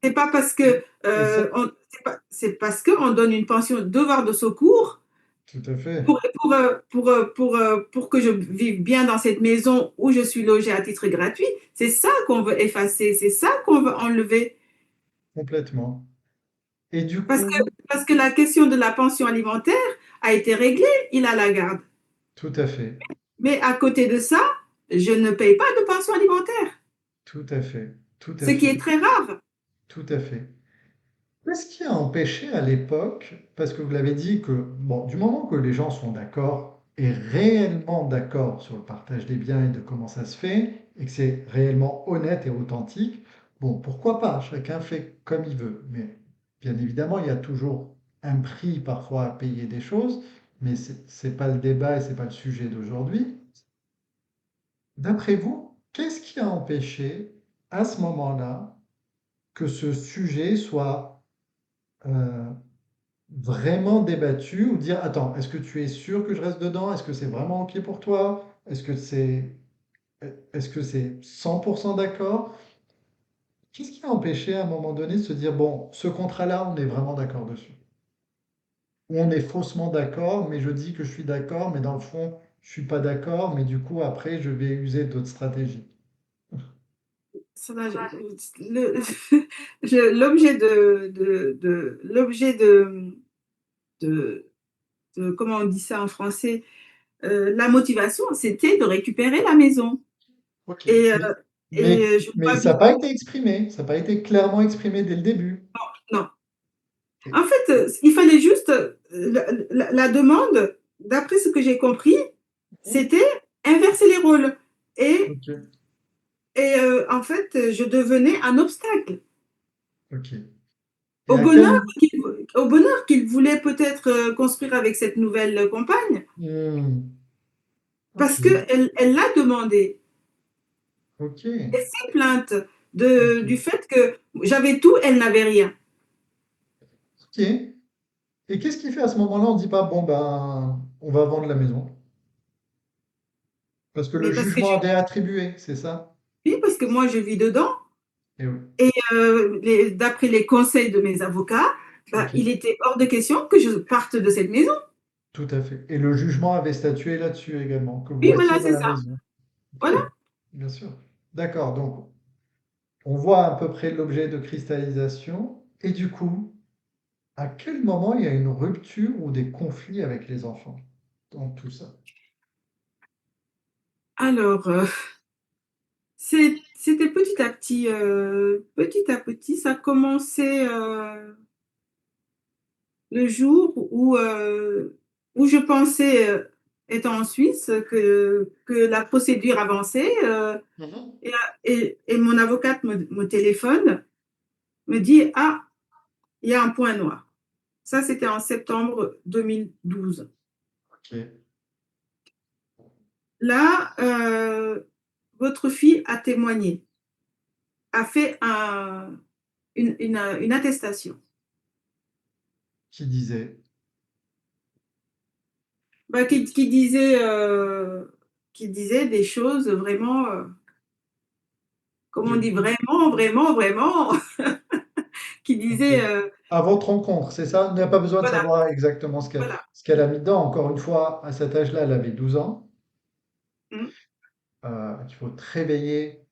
A: C'est pas parce
B: Et,
A: que,
B: et ça,
A: c'est parce qu'on donne une pension de devoir de secours
B: tout à fait.
A: pour que je vive bien dans cette maison où je suis logée à titre gratuit. C'est ça qu'on veut effacer, c'est ça qu'on veut enlever.
B: Complètement. Et du coup,
A: Parce que la question de la pension alimentaire a été réglée, il a la garde.
B: tout à fait.
A: Mais à côté de ça, je ne paye pas de pension alimentaire,
B: Tout à fait. Tout à
A: ce qui
B: fait.
A: est très rare.
B: Tout à fait. Qu'est-ce qui a empêché à l'époque, parce que vous l'avez dit que, bon, du moment que les gens sont d'accord et réellement d'accord sur le partage des biens et de comment ça se fait, et que c'est réellement honnête et authentique, bon, pourquoi pas, chacun fait comme il veut. Mais bien évidemment, il y a toujours un prix parfois à payer des choses, mais c'est pas le débat et c'est pas le sujet d'aujourd'hui. D'après vous, qu'est-ce qui a empêché à ce moment-là que ce sujet soit euh, vraiment débattu ou dire, attends, est-ce que tu es sûr que je reste dedans? Est-ce que c'est vraiment OK pour toi? Est-ce que c'est 100% d'accord? Qu'est-ce qui a empêché à un moment donné de se dire, bon, ce contrat-là, on est vraiment d'accord dessus? Ou on est faussement d'accord, mais je dis que je suis d'accord, mais dans le fond, je suis pas d'accord, mais du coup, après, je vais user d'autres stratégies.
A: Ça l'objet de, comment on dit ça en français, la motivation, c'était de récupérer la maison.
B: OK.
A: Et, je
B: Mais
A: vois
B: ça
A: bien,
B: n'a pas été exprimé, ça n'a pas été clairement exprimé dès le début.
A: non.
B: Et-
A: En fait, il fallait juste, la demande, d'après ce que j'ai compris, c'était inverser les rôles. Et,
B: OK.
A: en fait, je devenais un obstacle
B: OK. Et
A: au
B: à
A: bonheur
B: quel...
A: au bonheur qu'il voulait peut-être construire avec cette nouvelle compagne,
B: Hmm.
A: parce
B: OK.
A: qu'elle elle l'a demandé.
B: OK.
A: Et ses plaintes du
B: OK.
A: fait que j'avais tout, elle n'avait rien.
B: OK. Et qu'est-ce qui fait à ce moment-là, on ne dit pas, bon, ben, on va vendre la maison? Parce que le
A: Mais
B: jugement avait attribué, c'est ça?
A: parce que moi, je vis dedans.
B: Eh oui.
A: Et d'après les conseils de mes avocats, bah,
B: OK.
A: il était hors de question que je parte de cette maison.
B: Tout à fait. Et le jugement avait statué là-dessus également, que vous
A: Oui,
B: restiez
A: voilà,
B: dans
A: c'est
B: la
A: ça.
B: maison. OK.
A: Voilà.
B: Bien sûr. D'accord. Donc, on voit à peu près l'objet de cristallisation. Et du coup, à quel moment il y a une rupture ou des conflits avec les enfants dans tout ça?
A: Alors, c'était petit à petit, ça commençait le jour où je pensais, étant en Suisse, que la procédure avançait,
B: Mhm.
A: et mon avocate me téléphone, me dit: «Ah, il y a un point noir». Ça, c'était en septembre 2012.
B: Ok.
A: Là, votre fille a témoigné, a fait une attestation,
B: Qui disait?
A: bah, qui disait des choses vraiment, comme on
B: Du
A: dit,
B: coup,
A: vraiment, vraiment, vraiment, qui
B: ok.
A: disait,
B: À votre rencontre, c'est ça? On n'a pas besoin de
A: voilà,
B: savoir exactement
A: voilà.
B: ce qu'elle a mis dedans. Encore une fois, à cet âge-là, elle avait 12 ans.
A: Mmh.
B: Il faut très veiller,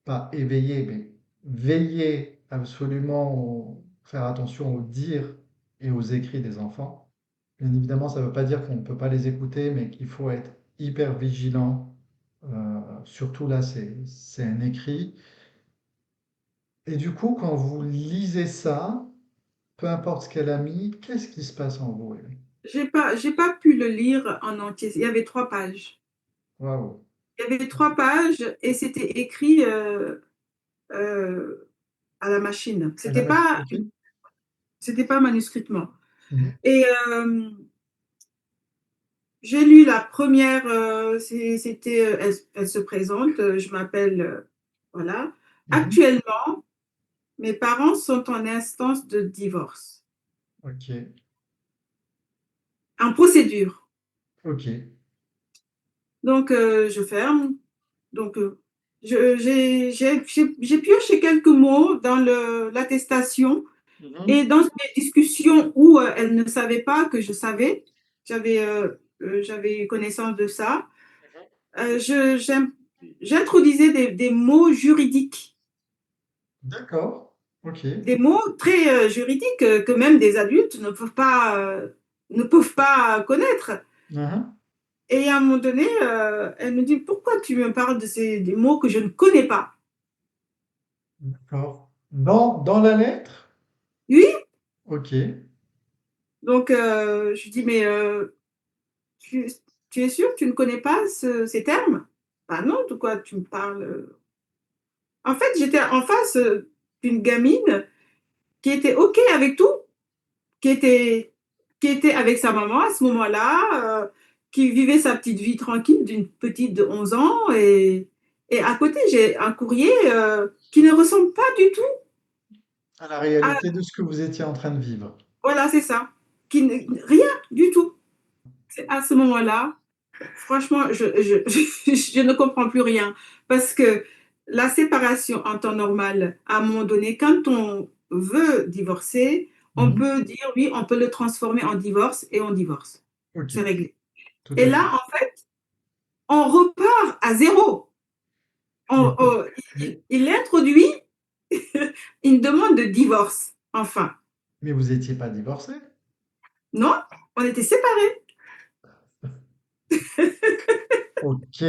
B: pas éveiller, mais veiller absolument, faire attention aux dires et aux écrits des enfants. Bien évidemment, ça ne veut pas dire qu'on ne peut pas les écouter, mais qu'il faut être hyper vigilant. Surtout là, c'est un écrit. Et du coup, quand vous lisez ça, peu importe ce qu'elle a mis, qu'est-ce qui se passe en vous, Amy?
A: J'ai pas pu le lire en entier. Il y avait 3 pages.
B: Waouh!
A: Il y avait 3 pages et c'était écrit, à la machine.
B: Elle a machine, ok.
A: C'était pas manuscritement.
B: Mhm,
A: Et j'ai lu la première, c'était, elle se présente, je m'appelle, voilà.
B: mhm.
A: Actuellement, mes parents sont en instance de divorce,
B: Ok,
A: en procédure.
B: ok.
A: Donc, je ferme. Donc, j'ai pioché quelques mots dans l'attestation
B: Mhm.
A: et dans des discussions où elle ne savait pas que je savais, j'avais eu connaissance de ça. J'introduisais des mots juridiques,
B: D'accord, ok.
A: des mots très juridiques que même des adultes ne peuvent pas connaître.
B: Mhm.
A: Et à un moment donné, elle me dit, pourquoi tu me parles des mots que je ne connais pas?
B: D'accord. Dans la lettre?
A: Oui,
B: Ok.
A: donc je dis, mais tu, tu es sûr que tu ne connais pas ces termes? Bah non, de quoi tu me parles? En fait, j'étais en face d'une gamine qui était OK avec tout, qui était, qui était avec sa maman à ce moment-là, qui vivait sa petite vie tranquille d'une petite de 11 ans. Et à côté, j'ai un courrier qui ne ressemble pas du tout
B: À la
A: à...
B: réalité de ce que vous étiez en train de vivre.
A: Voilà, c'est ça. Rien du tout. C'est à ce moment-là, franchement, je ne comprends plus rien. Parce que la séparation en temps normal, à un moment donné, quand on veut divorcer, on
B: Mhm.
A: peut dire oui, on peut le transformer en divorce et on divorce.
B: Ok,
A: C'est réglé.
B: tout
A: Et
B: à fait.
A: là, en fait, on repart à zéro.
B: Mais,
A: Il,
B: mais,
A: il introduit une demande de divorce, enfin.
B: mais vous n'étiez pas divorcé?
A: Non, on était séparés.
B: Ok,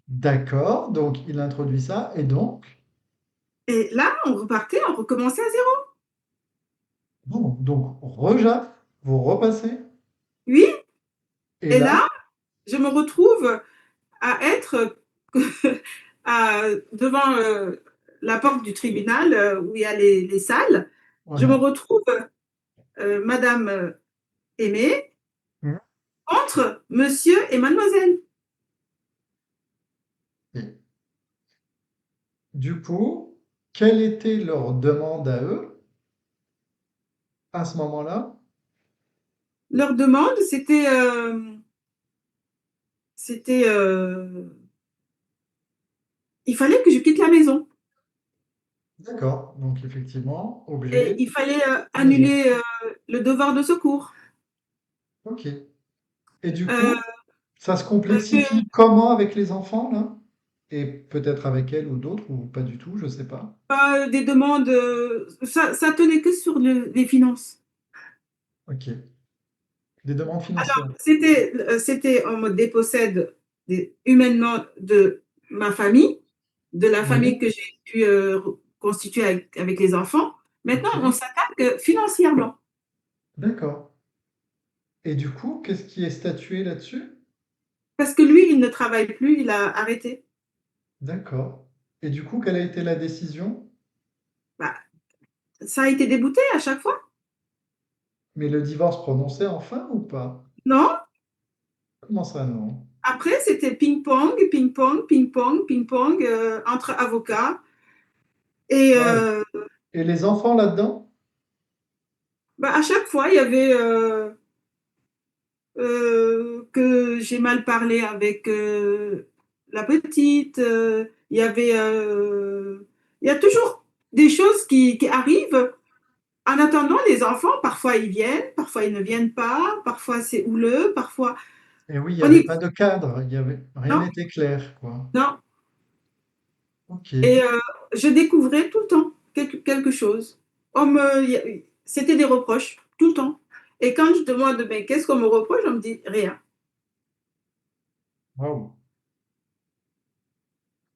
B: d'accord. Donc, il introduit ça. Et donc,
A: Et là, on repartait, on recommençait à zéro.
B: bon, donc, vous repassez.
A: Oui,
B: Et
A: et
B: là,
A: là, je me retrouve à être devant la porte du tribunal où il y a les salles. Je me
B: ouais.
A: retrouve Madame Aimée
B: Mhm.
A: contre Monsieur et Mademoiselle.
B: Et du coup, quelle était leur demande à eux à ce moment-là?
A: Leur demande, c'était, il fallait que je quitte la maison
B: D'accord. Donc, effectivement,
A: et
B: objet,
A: il fallait
B: maison.
A: annuler le devoir de secours.
B: Ok. Et du
A: Euh,
B: coup, ça se
A: que
B: complexifie comment avec les enfants, là? Et peut-être avec elle ou d'autres, ou pas du tout, je sais pas.
A: pas des demandes, ça tenait que sur les finances.
B: Ok. Des demandes financières.
A: C'était en mode dépossède humainement de ma famille, de la famille
B: Oui,
A: que j'ai pu constituer avec les enfants. Maintenant, on
B: ok,
A: s'attaque financièrement.
B: d'accord. Et du coup, qu'est-ce qui est statué là-dessus?
A: Parce que lui, il ne travaille plus, il a arrêté.
B: D'accord. Et du coup, quelle a été la décision?
A: Bah, ça a été débouté à chaque fois.
B: Mais le divorce prononcé enfin ou pas?
A: Non.
B: Comment ça, non?
A: Après, c'était ping-pong, ping-pong, ping-pong, ping-pong entre avocats. Et
B: Waouh. Et les enfants là-dedans?
A: bah, à chaque fois, il y avait que j'ai mal parlé avec la petite. Il y a toujours des choses qui arrivent. En attendant, les enfants, parfois ils viennent, parfois ils ne viennent pas, parfois c'est houleux, parfois
B: Et oui, il n'y
A: on
B: avait
A: y...
B: pas de cadre, il y avait rien
A: Non,
B: n'était clair, quoi.
A: non.
B: Ok.
A: Et je découvrais tout le temps quelque chose. C'était des reproches, tout le temps. Et quand je demande, ben, qu'est-ce qu'on me reproche, on me dit rien.
B: Waouh.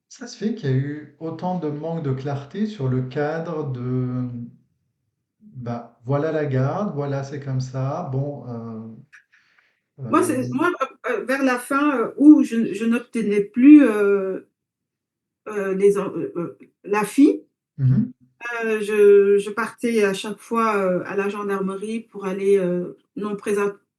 B: Ça se fait qu'il y a eu autant de manque de clarté sur le cadre de, bah, voilà la garde, voilà c'est comme ça. Bon,
A: Moi vers la fin, où je n'obtenais plus la fille,
B: mhm.
A: je partais à chaque fois à la gendarmerie pour aller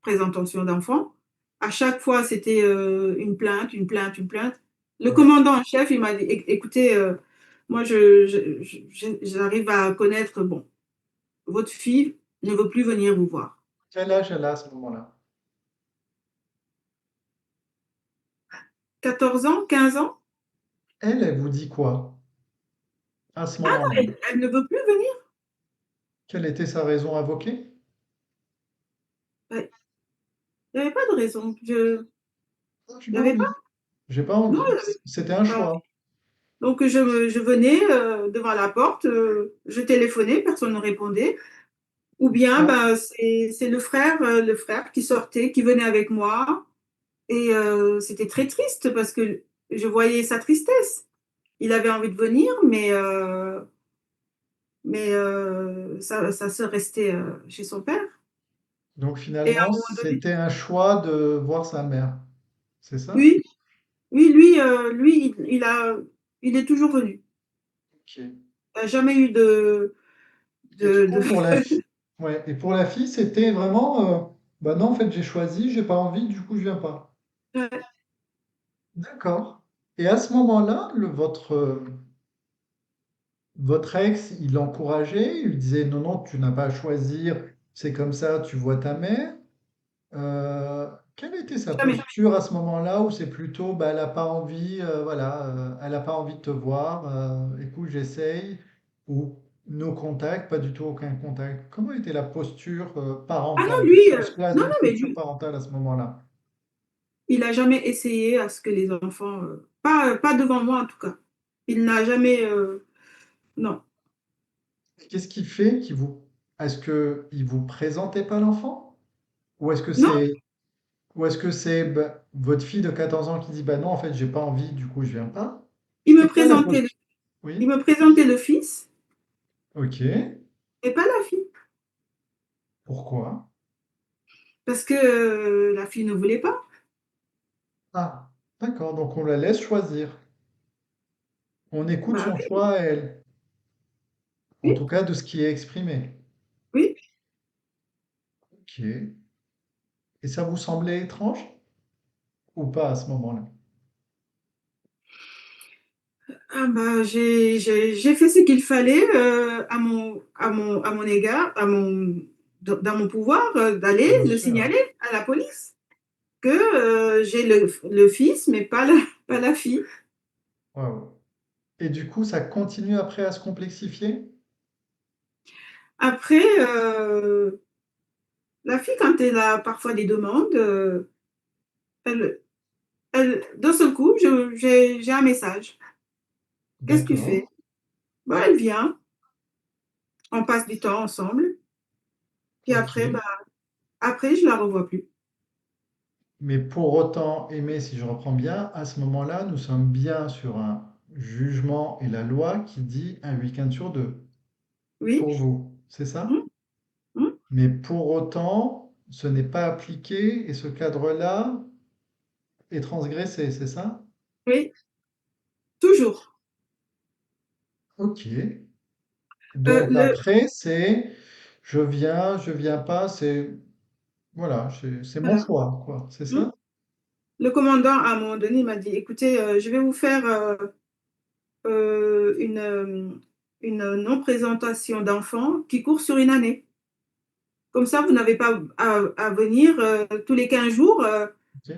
A: présentation d'enfant. À chaque fois, c'était une plainte, une plainte, une plainte. Le
B: Ouais.
A: commandant en chef, il m'a dit, écoutez, moi, j'arrive à connaître, bon, votre fille ne veut plus venir vous voir.
B: Quel âge elle a à ce moment-là?
A: 14 ans, 15 ans?
B: Elle vous dit quoi à ce
A: Ah non,
B: moment-là?
A: elle ne veut plus venir.
B: Quelle était sa raison invoquée?
A: Ouais, il n'y avait pas de raison.
B: Ah, j'ai
A: Il n'y
B: pas
A: avait pas.
B: envie. J'ai pas
A: Non,
B: envie.
A: il n'y avait
B: C'était un
A: pas.
B: choix.
A: Donc je venais devant la porte, je téléphonais, personne ne répondait. Ou bien
B: Ah,
A: ben, c'est le frère qui sortait, qui venait avec moi. Et c'était très triste parce que je voyais sa tristesse. Il avait envie de venir, mais ça se restait chez son père.
B: donc
A: Et à
B: finalement,
A: un moment donné,
B: c'était un choix de voir sa mère. C'est ça?
A: oui, oui, lui il est toujours venu.
B: Ok.
A: Il n'a jamais eu
B: Et du
A: de...
B: coup, pour la fille, ouais. Et pour la fille, c'était vraiment, bah non, en fait, j'ai choisi, j'ai pas envie, du coup, je viens pas. D'accord. Et à ce moment-là, votre ex, il l'encourageait, il lui disait non, non, tu n'as pas à choisir, c'est comme ça, tu vois ta mère. Quelle était sa
A: Jamais.
B: posture à ce moment-là où c'est plutôt, bah, elle n'a pas envie, voilà, elle n'a pas envie de te voir, écoute, j'essaye, ou nos contacts, pas du tout aucun contact. Comment était la posture
A: Ah non,
B: parentale?
A: lui,
B: On se place
A: non,
B: d'une
A: non, mais
B: posture
A: lui,
B: parentale à ce moment-là.
A: il n'a jamais essayé à ce que les enfants, pas devant moi en tout cas. Il n'a jamais, non,
B: Qu'est-ce qui fait qu'il vous... Est-ce qu'il vous présentait pas l'enfant? Ou est-ce que
A: non,
B: c'est ou est-ce que c'est bah, votre fille de 14 ans qui dit bah non, en fait, j'ai pas envie, du coup, je viens pas?
A: il me
B: C'était quoi la
A: présentait,
B: posture?
A: il
B: Oui,
A: me présentait le fils
B: ok.
A: et pas la fille,
B: Pourquoi?
A: parce que la fille ne voulait pas.
B: Ah, d'accord, donc on la laisse choisir. On écoute
A: Bah
B: son choix à elle, en
A: oui,
B: tout cas de ce qui est exprimé.
A: oui.
B: Ok. Et ça vous semblait étrange ou pas à ce moment-là?
A: Ah bah, j'ai fait ce qu'il fallait à mon égard, dans mon pouvoir, d'aller
B: Bien
A: le
B: sûr.
A: signaler à la police que j'ai le fils, mais pas pas la fille.
B: Waouh. Et du coup, ça continue après à se complexifier?
A: Après, la fille, quand elle a parfois des demandes, elle, d'un seul coup, j'ai un message. Qu'est-ce que tu
B: D'accord.
A: fais? Bah, elle vient, on passe du temps ensemble, puis
B: Ok.
A: après, bah, après, je la revois plus.
B: Mais pour autant, Aimé, si je reprends bien, à ce moment-là, nous sommes bien sur un jugement et la loi qui dit un week-end sur deux
A: Oui.
B: pour vous. C'est ça?
A: Mhm, mhm.
B: Mais pour autant, ce n'est pas appliqué et ce cadre-là est transgressé, c'est ça?
A: Oui, toujours.
B: Ok.
A: Euh,
B: Donc
A: le,
B: après, c'est je viens pas, c'est voilà, c'est mon
A: voilà.
B: choix, quoi. C'est
A: Mhm.
B: ça?
A: Le commandant, à un moment donné, m'a dit, écoutez, je vais vous faire euh, une, euh, une non-présentation d'enfants qui court sur une année. Comme ça, vous n'avez pas à venir tous les 15 jours,
B: Ok.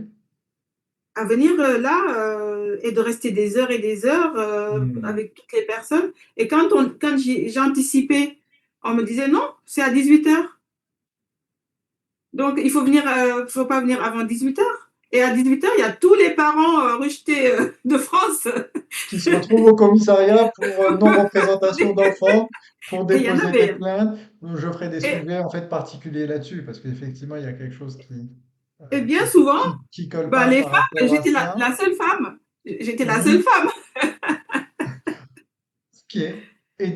A: à venir là et de rester des heures et des heures
B: Hmm.
A: avec toutes les personnes. Et quand j'ai anticipé, on me disait non, c'est à 18 heures. Donc, faut pas venir avant 18 heures. Et à 18 heures, il y a tous les parents rejetés de France.
B: Qui se retrouvent au commissariat pour non-représentation d'enfants, pour
A: Et il y en
B: déposer des
A: avait.
B: plaintes. Je ferai des
A: Et,
B: sujets en fait particuliers là-dessus, parce qu'effectivement, il y a quelque chose
A: et bien souvent,
B: qui colle
A: ben,
B: pas
A: les
B: par
A: femmes,
B: rapport à
A: j'étais
B: ça.
A: la seule femme. J'étais la seule
B: Oui,
A: femme.
B: ok. Et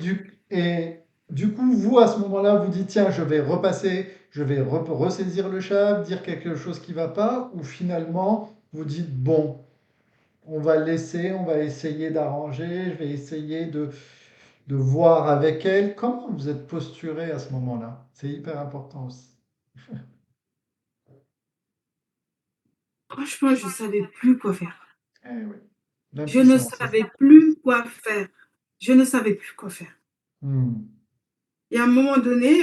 B: du coup, vous, à ce moment-là, vous dites, tiens, je vais repasser, je vais ressaisir le chat, dire quelque chose qui va pas, ou finalement, vous dites, bon, on va laisser, on va essayer d'arranger, je vais essayer de voir avec elle. Comment vous êtes posturé à ce moment-là? C'est hyper important aussi.
A: Franchement, je ne savais plus quoi faire.
B: Eh oui,
A: Je ne
B: l'impuissance, c'est ça.
A: savais plus quoi faire. Je ne savais plus quoi faire.
B: Hmm.
A: Et à un moment donné,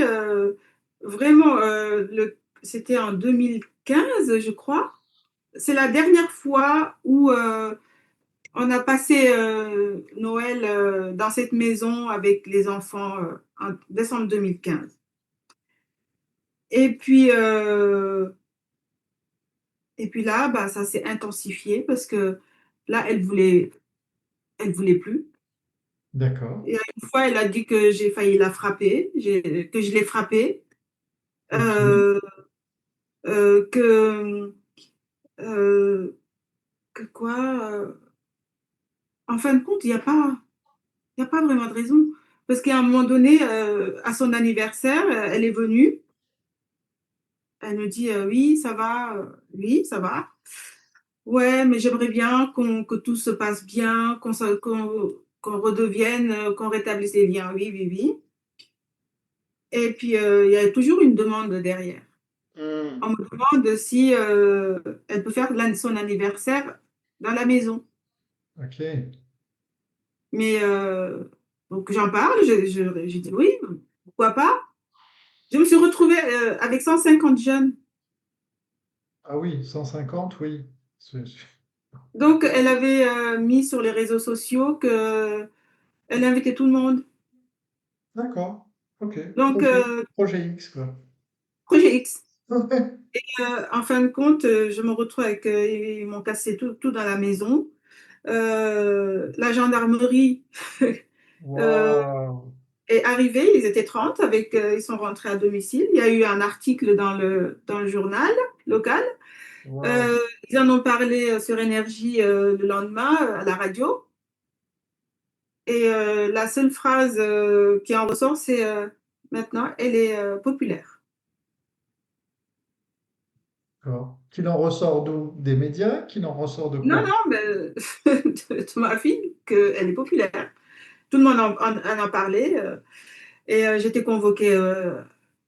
A: vraiment, c'était en 2015, je crois. C'est la dernière fois où on a passé Noël dans cette maison avec les enfants en décembre 2015. Et puis, euh, et puis là, bah, ça s'est intensifié parce que là, elle voulait plus.
B: D'accord.
A: Et une fois, elle a dit que j'ai failli la frapper, que je l'ai frappée,
B: Ok.
A: euh, que, euh, que quoi. En fin de compte, il y a pas vraiment de raison. Parce qu'à un moment donné, à son anniversaire, elle est venue. Elle me dit oui, ça va, oui, ça va. Ouais, mais j'aimerais bien que tout se passe bien, qu'on redevienne, qu'on rétablisse les liens. Oui, oui, oui. Et puis, il y a toujours une demande derrière. On
B: Hmm.
A: me demande si elle peut faire son anniversaire dans la maison.
B: Ok.
A: Mais donc j'en parle, j'ai dit oui, pourquoi pas. Je me suis retrouvée avec 150 jeunes.
B: Ah oui, 150, oui.
A: Donc elle avait mis sur les réseaux sociaux que elle invitait tout le monde.
B: D'accord. Ok.
A: Donc
B: Projet X, quoi.
A: projet X.
B: Ouais.
A: En fin de compte, je me retrouve avec ils m'ont cassé tout dans la maison. La gendarmerie euh,
B: Waouh.
A: est arrivée, ils étaient 30 ils sont rentrés à domicile. Il y a eu un article dans le journal local.
B: Waouh.
A: Euh, Ils en ont parlé sur Énergie le lendemain à la radio. Et la seule phrase qui en ressort, c'est maintenant, elle est populaire.
B: D'accord. Qu'il en ressort d'où? Des médias? Qu'il en ressort de
A: Non,
B: quoi?
A: non, mais de ma fille, qu'elle est populaire. Tout le monde en a parlé. Et j'étais convoquée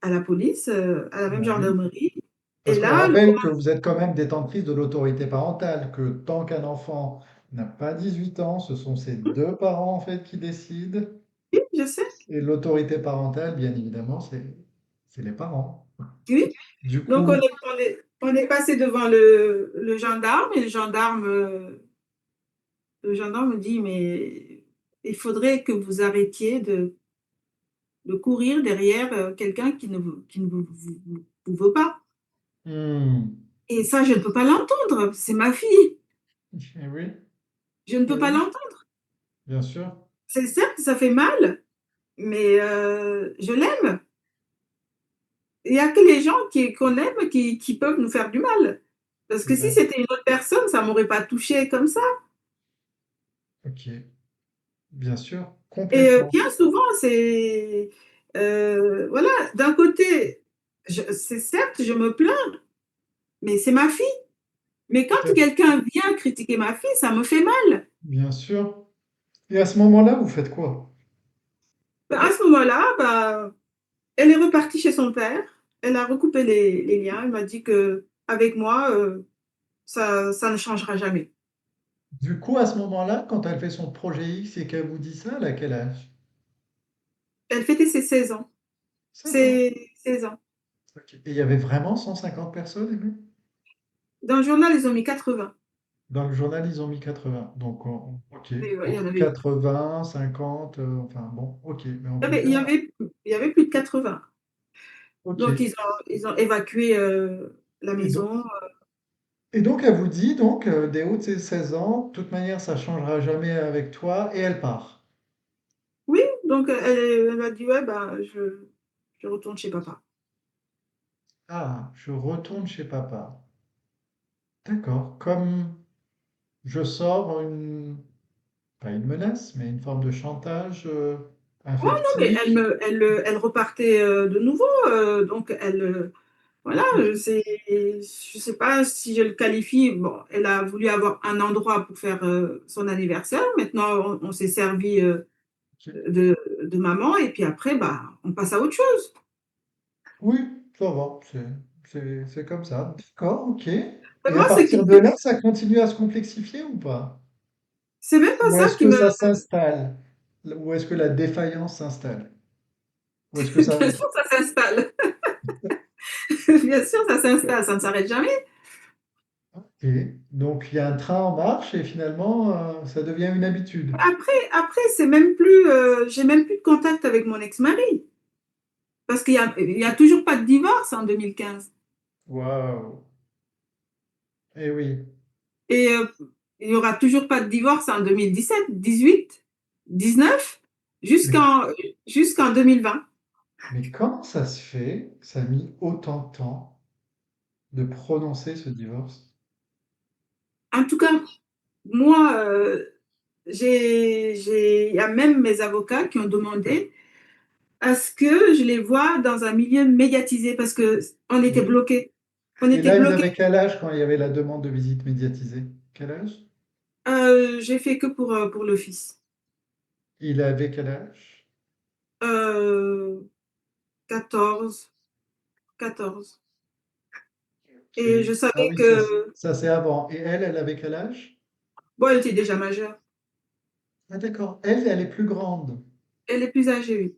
A: à la police, à la même
B: Ah oui.
A: gendarmerie. Et
B: Parce qu'on
A: là,
B: rappelle que vous êtes quand même détentrice de l'autorité parentale, que tant qu'un enfant n'a pas 18 ans, ce sont ses deux parents en fait qui décident.
A: oui, je sais,
B: Et l'autorité parentale, bien évidemment, c'est les parents.
A: oui.
B: Du
A: Donc,
B: coup,
A: on est passé devant le gendarme et le gendarme me dit, mais il faudrait que vous arrêtiez de courir derrière quelqu'un qui ne vous veut pas.
B: hmm,
A: Et ça, je ne peux pas l'entendre. C'est ma fille.
B: eh oui,
A: Je ne
B: eh
A: peux pas
B: oui,
A: l'entendre.
B: bien sûr.
A: C'est certes, ça fait mal, mais je l'aime. Il n'y a que les gens qu'on aime qui peuvent nous faire du mal. Parce que si
B: D'ac-
A: c'était une autre personne, ça m'aurait pas touché comme ça.
B: Ok, bien sûr,
A: Et
B: complètement.
A: bien souvent, c'est voilà, d'un côté, c'est certes, je me plains, mais c'est ma fille. Mais quand
B: Tout à fait.
A: quelqu'un vient critiquer ma fille, ça me fait mal.
B: Bien sûr. Et à ce moment-là, vous faites quoi?
A: Ben, à ce moment-là, ben, elle est repartie chez son père. Elle a recoupé les liens. Elle m'a dit que avec moi, ça ne changera jamais.
B: Du coup, à ce moment-là, quand elle fait son projet X et qu'elle vous dit ça, elle a quel âge?
A: Elle fêtait ses 16 ans.
B: 16 ans.
A: Ses 16 ans.
B: Ok. Et il y avait vraiment 150 personnes, Aimé?
A: Dans le journal, ils ont mis 80.
B: Dans le journal, ils ont mis 80. Donc, ok.
A: Mais ouais, il y en
B: Donc
A: avait,
B: 80, 50, enfin bon, ok. Mais en
A: il y
B: tout
A: avait,
B: cas,
A: il y avait, il y avait plus de 80.
B: ok.
A: Donc, ils ont évacué la
B: Et donc,
A: maison.
B: elle vous dit, donc, des hauts de ses 16 ans, de toute manière, ça changera jamais avec toi, et elle part.
A: Oui, donc elle m'a dit, ouais, ben, je retourne chez papa.
B: Ah, je retourne chez papa. D'accord. Comme je sors pas une menace, mais une forme de chantage
A: Oh non, mais
B: affectif.
A: elle repartait de nouveau. Donc, voilà, je sais pas si je le qualifie. Bon, elle a voulu avoir un endroit pour faire son anniversaire. Maintenant, on s'est servi
B: Ok.
A: de maman et puis après, bah, on passe à autre chose.
B: Oui, ça va, c'est comme ça. D'accord, ok.
A: Et
B: Et à
A: moi,
B: partir de là, ça continue à se complexifier ou pas?
A: c'est même pas
B: Ou
A: ça
B: est-ce
A: qui
B: que
A: me.
B: ça s'installe? Ou est-ce que la défaillance s'installe? Ou est-ce que ça...
A: Bien sûr, ça s'installe. Bien sûr, ça s'installe. Ça ne s'arrête jamais.
B: Ok. Donc il y a un train en marche et finalement, ça devient une habitude.
A: Après, c'est même plus. J'ai même plus de contact avec mon ex-mari parce qu'il y a toujours pas de divorce en 2015.
B: Waouh. Eh oui.
A: Et il y aura toujours pas de divorce en 2017, 18, 19,
B: Mais,
A: jusqu'en jusqu'en 2020.
B: mais comment ça se fait que ça a mis autant de temps de prononcer ce divorce?
A: En tout cas, moi, il y a même mes avocats qui ont demandé à ce que je les vois dans un milieu médiatisé parce que on était
B: Oui.
A: bloqués. On
B: Et
A: était
B: là, ils
A: bloqués.
B: avaient quel âge quand il y avait la demande de visite médiatisée? Quel âge?
A: J'ai fait que pour le fils.
B: Il avait quel âge?
A: Euh, 14, 14.
B: Ok.
A: Et je
B: Ah
A: savais
B: oui,
A: que,
B: ça c'est avant. Et elle, elle avait quel âge?
A: bon, elle était déjà majeure.
B: Ah d'accord. Elle est plus grande.
A: Elle est plus âgée, oui.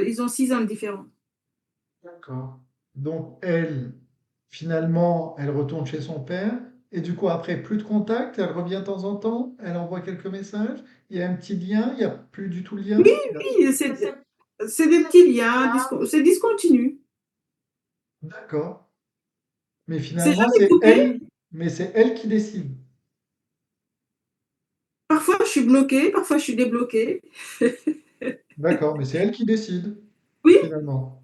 A: Ils ont 6 ans de différence.
B: D'accord. Donc elle, finalement, elle retourne chez son père. Et du coup, après, plus de contact, elle revient de temps en temps, elle envoie quelques messages. Il y a un petit lien, il n'y a plus du tout de lien.
A: Oui, c'est des petits liens, c'est discontinu.
B: D'accord. Mais
A: C'est
B: finalement,
A: jamais
B: c'est
A: coupé.
B: elle, mais c'est elle qui décide.
A: Parfois, je suis bloquée, parfois, je suis débloquée.
B: D'accord, mais c'est elle qui décide,
A: Oui,
B: finalement.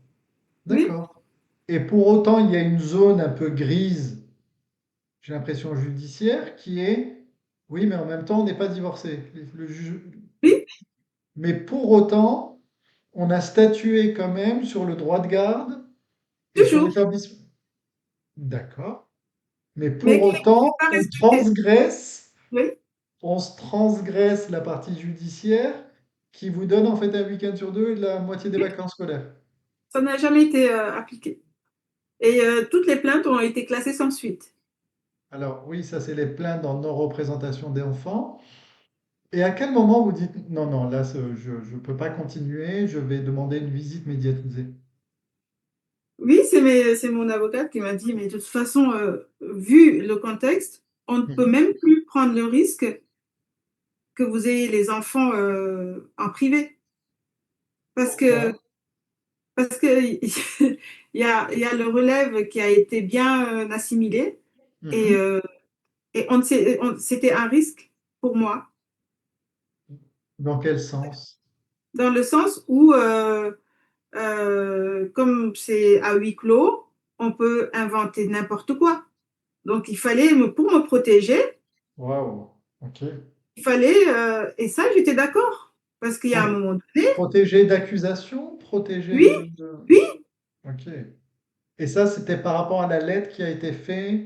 A: oui,
B: D'accord. Et pour autant, il y a une zone un peu grise, j'ai l'impression judiciaire, qui est, oui, mais en même temps, on n'est pas divorcé.
A: oui,
B: Mais pour autant, on a statué quand même sur le droit de garde et sur
A: toujours.
B: l'établissement. D'accord. Mais
A: Mais
B: pour
A: qui n'est
B: autant,
A: pas respecté. Oui,
B: on se transgresse la partie judiciaire qui vous donne en fait un week-end sur deux et la moitié des
A: oui,
B: vacances scolaires.
A: ça n'a jamais été appliqué. Et toutes les plaintes ont été classées sans suite.
B: Alors oui, ça c'est les plaintes dans non-représentation des enfants. Et à quel moment vous dites non, non, là je ne peux pas continuer, je vais demander une visite médiatisée.
A: Oui, c'est mon avocate qui m'a dit, mais de toute façon, vu le contexte, on ne peut
B: Mhm.
A: même plus prendre le risque que vous ayez les enfants en privé. Parce que,
B: Pourquoi?
A: parce que il y a le relève qui a été bien assimilé et,
B: Mhm.
A: euh, et c'était un risque pour moi,
B: Dans quel sens?
A: dans le sens où, comme c'est à huis clos, on peut inventer n'importe quoi. Donc, il fallait, pour me protéger,
B: Waouh. Ok.
A: il fallait, et ça, j'étais d'accord. Parce qu'il y a un
B: Pro-
A: moment donné,
B: Protégé d'accusations, protégé
A: oui,
B: de...
A: oui,
B: Ok. Et ça, c'était par rapport à la lettre qui a été faite.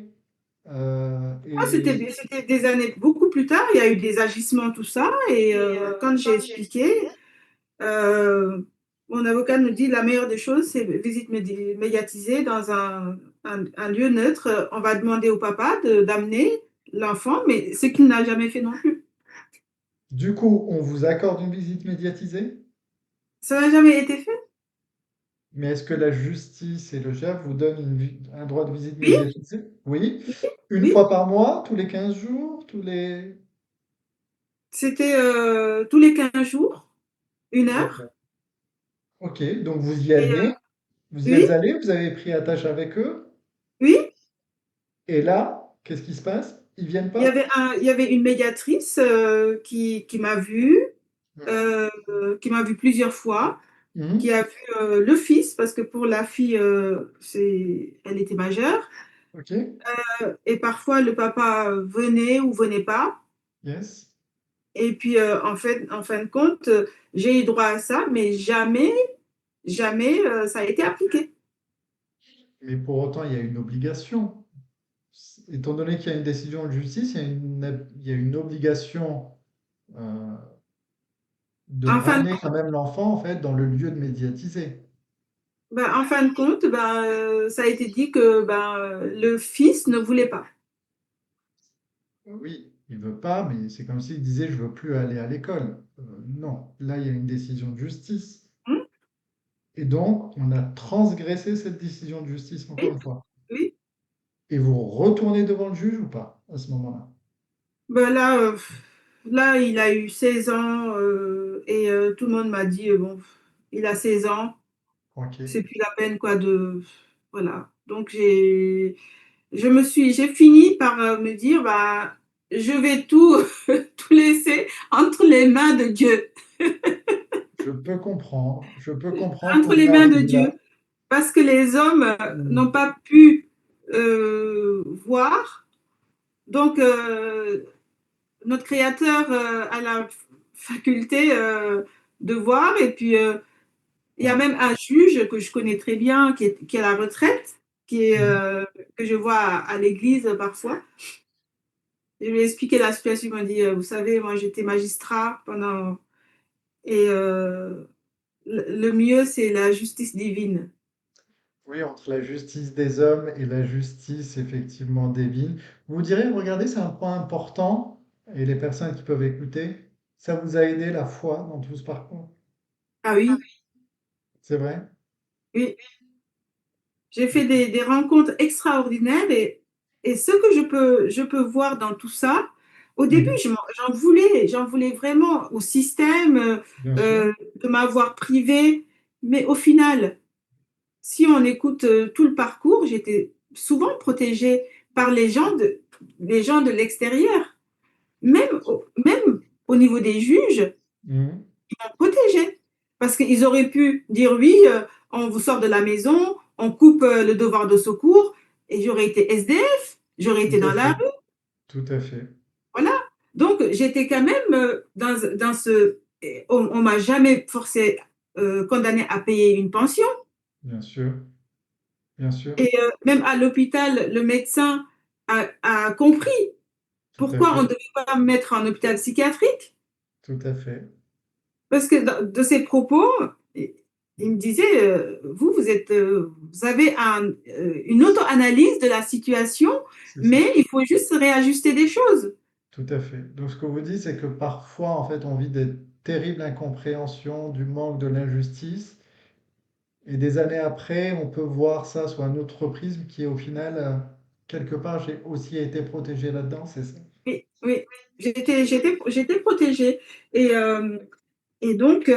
A: ah,
B: Et
A: c'était des années beaucoup plus tard, il y a eu des agissements, tout ça. Et quand j'ai expliqué, euh, mon avocat nous dit la meilleure des choses, c'est visite médiatisée dans un lieu neutre. On va demander au papa d'amener l'enfant, mais ce qu'il n'a jamais fait non plus.
B: du coup, on vous accorde une visite médiatisée,
A: Ça n'a jamais été fait.
B: mais est-ce que la justice et le JAF vous donnent un droit de visite
A: Oui,
B: médiatisée? Oui.
A: oui,
B: Une
A: oui.
B: fois par mois, tous les 15 jours, tous les...
A: C'était tous les 15 jours, 1 heure.
B: D'accord. Ok, donc vous y
A: Et
B: alliez, vous y êtes
A: oui,
B: allé, vous avez pris attache avec eux,
A: oui,
B: et là, qu'est-ce qui se passe? Ils viennent
A: il y
B: pas?
A: avait il y avait une médiatrice qui m'a vue,
B: Mhm.
A: qui m'a vue plusieurs fois, qui
B: Mhm.
A: a vu le fils, parce que pour la fille, elle était majeure.
B: Ok,
A: Et parfois, le papa venait ou venait pas.
B: yes.
A: Et puis, en fin de compte, j'ai eu droit à ça, mais jamais, jamais ça a été appliqué.
B: Mais pour autant, il y a une obligation. Étant donné qu'il y a une décision de justice, il y a une obligation euh, de
A: En fin de,
B: ramener quand même l'enfant en fait dans le lieu de médiatiser.
A: en fin de compte, ça a été dit que le fils ne voulait pas.
B: Oui, il veut pas, mais c'est comme s'il disait je veux plus aller à l'école. Non, là il y a une décision de justice.
A: Hmm.
B: Et donc on a transgressé cette décision de justice encore
A: Oui,
B: une fois.
A: oui.
B: Et vous retournez devant le juge ou pas à ce moment-là?
A: Là, là, il a eu 16 ans et tout le monde m'a dit, bon, il a 16 ans,
B: Ok.
A: c'est plus la peine quoi de... Voilà. Donc j'ai fini par me dire, je vais tout, tout laisser entre les mains de Dieu.
B: Je peux comprendre
A: Entre
B: qu'on
A: les
B: en
A: mains de
B: arrive là.
A: Dieu. Parce que les hommes
B: Hmm.
A: n'ont pas pu voir. Donc, notre Créateur a la faculté de voir. Et puis, il y a
B: Ouais.
A: même un juge que je connais très bien, qui est à la retraite,
B: Mhm.
A: que je vois à l'église parfois. Je lui ai expliqué la situation. Il m'a dit, vous savez, moi, j'étais magistrat pendant... Et le mieux, c'est la justice divine.
B: Oui, entre la justice des hommes et la justice effectivement divine. Vous direz, regardez, c'est un point important, et les personnes qui peuvent écouter, ça vous a aidé la foi dans tout ce parcours.
A: Ah oui,
B: C'est vrai?
A: oui. J'ai fait des rencontres extraordinaires et ce que je peux voir dans tout ça, au début,
B: Mhm.
A: j'en voulais vraiment au système
B: Bien sûr.
A: de m'avoir privé, mais au final, si on écoute tout le parcours, j'étais souvent protégée par les gens de l'extérieur, même au niveau des juges,
B: Mhm.
A: protégés. Parce qu'ils auraient pu dire oui, on vous sort de la maison, on coupe le devoir de secours, et j'aurais été SDF, j'aurais
B: Tout
A: été
B: à
A: dans la
B: fait.
A: rue.
B: Tout à fait.
A: Voilà. Donc, j'étais quand même dans ce. On m'a jamais forcé, condamné à payer une pension.
B: Bien sûr. Bien sûr.
A: Et même à l'hôpital, le médecin a compris
B: Tout à
A: pourquoi on ne
B: fait.
A: devait pas me mettre en hôpital psychiatrique.
B: Tout à fait.
A: Parce que de ses propos, il me disait, vous avez une auto-analyse de la situation,
B: C'est ça.
A: mais il faut juste réajuster des choses.
B: Tout à fait. Donc ce que vous dites, c'est que parfois, en fait, on vit des terribles incompréhensions, du manque, de l'injustice. Et des années après, on peut voir ça sous un autre prisme qui est au final, quelque part, j'ai aussi été protégé là-dedans, c'est ça?
A: Oui, oui, j'étais protégée. Et, et donc,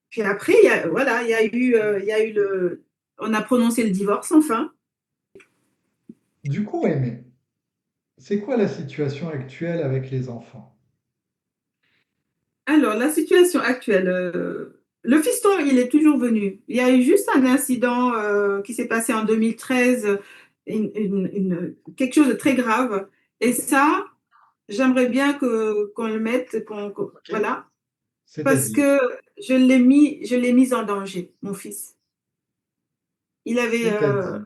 A: puis après, voilà, il y a eu on a prononcé le divorce enfin.
B: Du coup, Aimé, c'est quoi la situation actuelle avec les enfants?
A: Alors, la situation actuelle, le fiston, il est toujours venu. Il y a eu juste un incident qui s'est passé en 2013 quelque chose de très grave. Et ça, j'aimerais bien qu'on le mette,
B: Ok.
A: voilà, parce
B: C'est-à-dire,
A: que je l'ai mis en danger, mon fils. Il avait,
B: c'est-à-dire.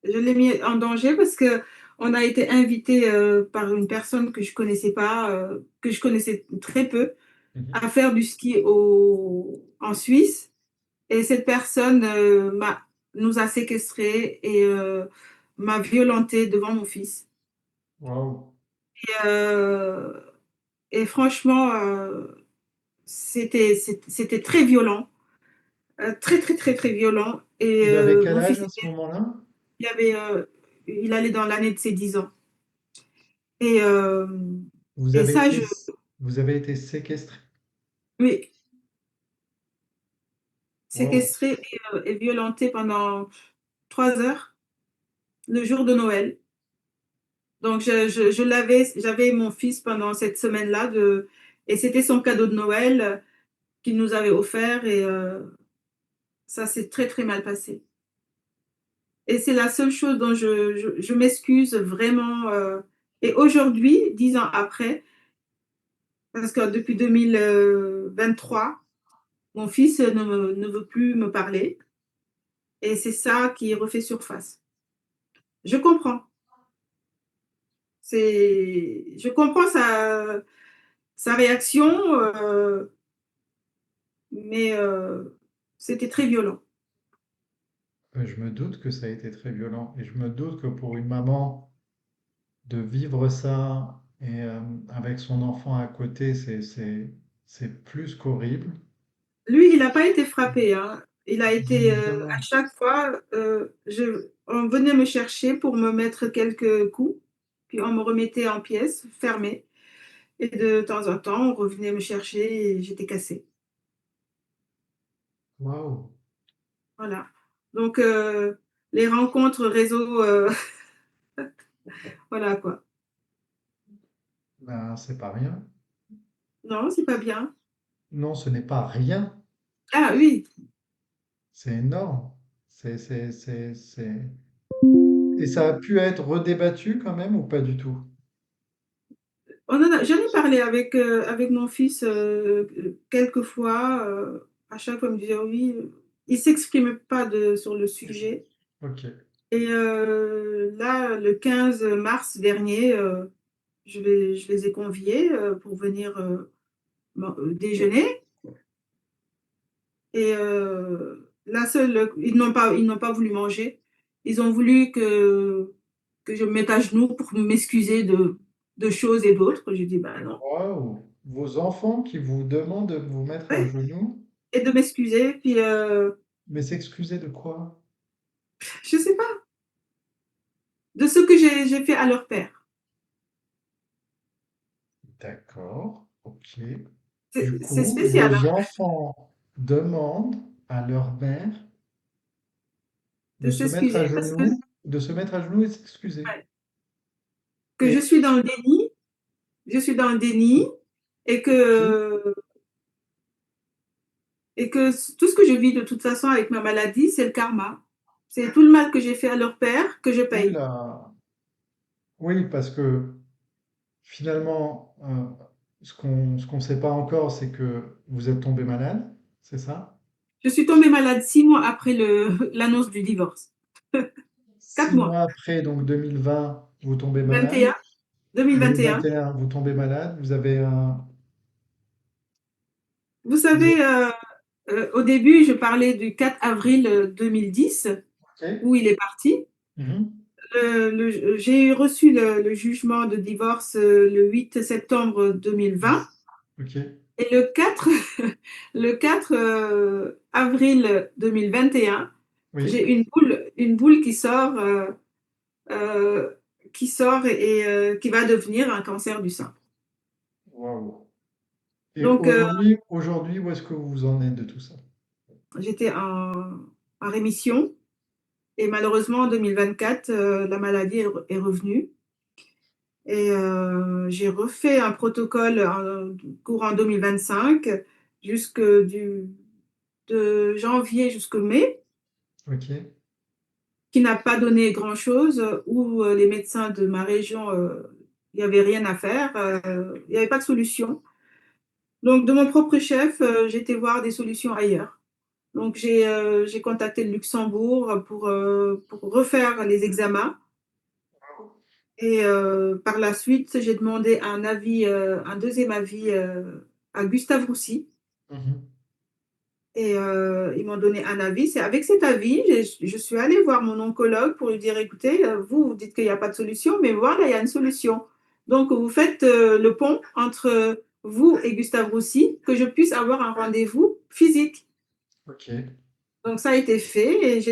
A: je l'ai mis en danger parce que on a été invité par une personne que je connaissais pas, que je connaissais très peu,
B: Mhm.
A: à faire du ski en Suisse. Et cette personne nous a séquestrés et m'a violenté devant mon fils.
B: Waouh.
A: Euh, et franchement, c'était très violent, très, très, très, très violent. Et
B: Il avait quel
A: mon
B: âge
A: fils,
B: à ce moment-là?
A: il avait, il allait dans l'année de ses 10 ans. Et, euh,
B: Vous
A: et
B: avez
A: ça,
B: été, vous avez été séquestré.
A: oui,
B: Waouh.
A: séquestré et violenté pendant 3 heures le jour de Noël. Donc, j'avais mon fils pendant cette semaine-là et c'était son cadeau de Noël qu'il nous avait offert et ça s'est très, très mal passé. Et c'est la seule chose dont je m'excuse vraiment. Et aujourd'hui, 10 ans après, parce que depuis 2023, mon fils ne veut plus me parler et c'est ça qui refait surface. Je comprends. Je comprends sa réaction, mais c'était très violent.
B: Je me doute que ça a été très violent. Et je me doute que pour une maman, de vivre ça et avec son enfant à côté, c'est plus qu'horrible.
A: Lui, il n'a pas été frappé, hein. Il a été, à
B: Évidemment.
A: chaque fois, on venait me chercher pour me mettre quelques coups, puis on me remettait en pièces, fermées. Et de temps en temps, on revenait me chercher et j'étais cassée.
B: Waouh.
A: Voilà. Donc, les rencontres réseau, voilà quoi.
B: Ben, c'est pas rien.
A: Non, c'est pas bien.
B: Non, ce n'est pas rien.
A: Ah oui,
B: C'est énorme. Et ça a pu être redébattu quand même ou pas du tout?
A: j'en ai parlé avec mon fils quelques fois. À chaque fois, il me disait oui. Il s'exprime pas sur le sujet.
B: Ok.
A: Et là, le 15 mars dernier, je les ai conviés pour venir déjeuner. Et ils n'ont pas voulu manger. Ils ont voulu que je me mette à genoux pour m'excuser de choses et d'autres. J'ai dit, ben non.
B: Waouh. Vos enfants qui vous demandent de vous mettre à
A: Ouais.
B: genoux,
A: Et de m'excuser. Puis,
B: mais s'excuser de quoi?
A: je sais pas, de ce que j'ai fait à leur père.
B: D'accord, ok. Du
A: C'est
B: coup,
A: spécial, hein.
B: vos enfants demandent à leur mère de
A: De
B: se mettre à
A: s'excuser parce que,
B: genoux, de se mettre à genoux et s'excuser.
A: ouais, que
B: Et
A: je suis dans le déni. Je suis dans le déni et
B: ok.
A: tout ce que je vis de toute façon avec ma maladie, c'est le karma. C'est tout le mal que j'ai fait à leur père que je paye.
B: Oula. Oui, parce que finalement, ce qu'on sait pas encore, c'est que vous êtes tombé malade, c'est ça?
A: Je suis tombée malade 6 mois après l'annonce du divorce. 4 mois.
B: 6 mois après, donc 2020, vous tombez malade.
A: 21, 2021.
B: 2021, vous tombez malade. Vous avez un.
A: Vous
B: Vous êtes-
A: savez, au début, je parlais du 4 avril 2010,
B: Ok.
A: où il est parti.
B: Mhm.
A: J'ai reçu le jugement de divorce le 8 septembre 2020.
B: Ok.
A: Et le 4, le 4 avril 2021,
B: Oui.
A: j'ai une boule euh, qui sort et qui va devenir un cancer du sein.
B: Waouh. Et
A: Donc,
B: aujourd'hui, où est-ce que vous en êtes de tout ça?
A: j'étais en rémission et malheureusement, en 2024, la maladie est revenue. Et j'ai refait un protocole courant 2025 jusque de janvier jusqu'au mai.
B: Ok.
A: qui n'a pas donné grand-chose, où les médecins de ma région, il n'y avait rien à faire, il n'y avait pas de solution. Donc, de mon propre chef, j'ai été voir des solutions ailleurs. Donc, j'ai contacté le Luxembourg pour refaire les examens. Et par la suite, j'ai demandé un avis, un deuxième avis à Gustave Roussy.
B: Mhm.
A: Et ils m'ont donné un avis. C'est avec cet avis, je suis allée voir mon oncologue pour lui dire, écoutez, vous, vous dites qu'il n'y a pas de solution, mais voilà, il y a une solution. Donc, vous faites le pont entre vous et Gustave Roussy, que je puisse avoir un rendez-vous physique.
B: Ok.
A: Donc, ça a été fait et j'ai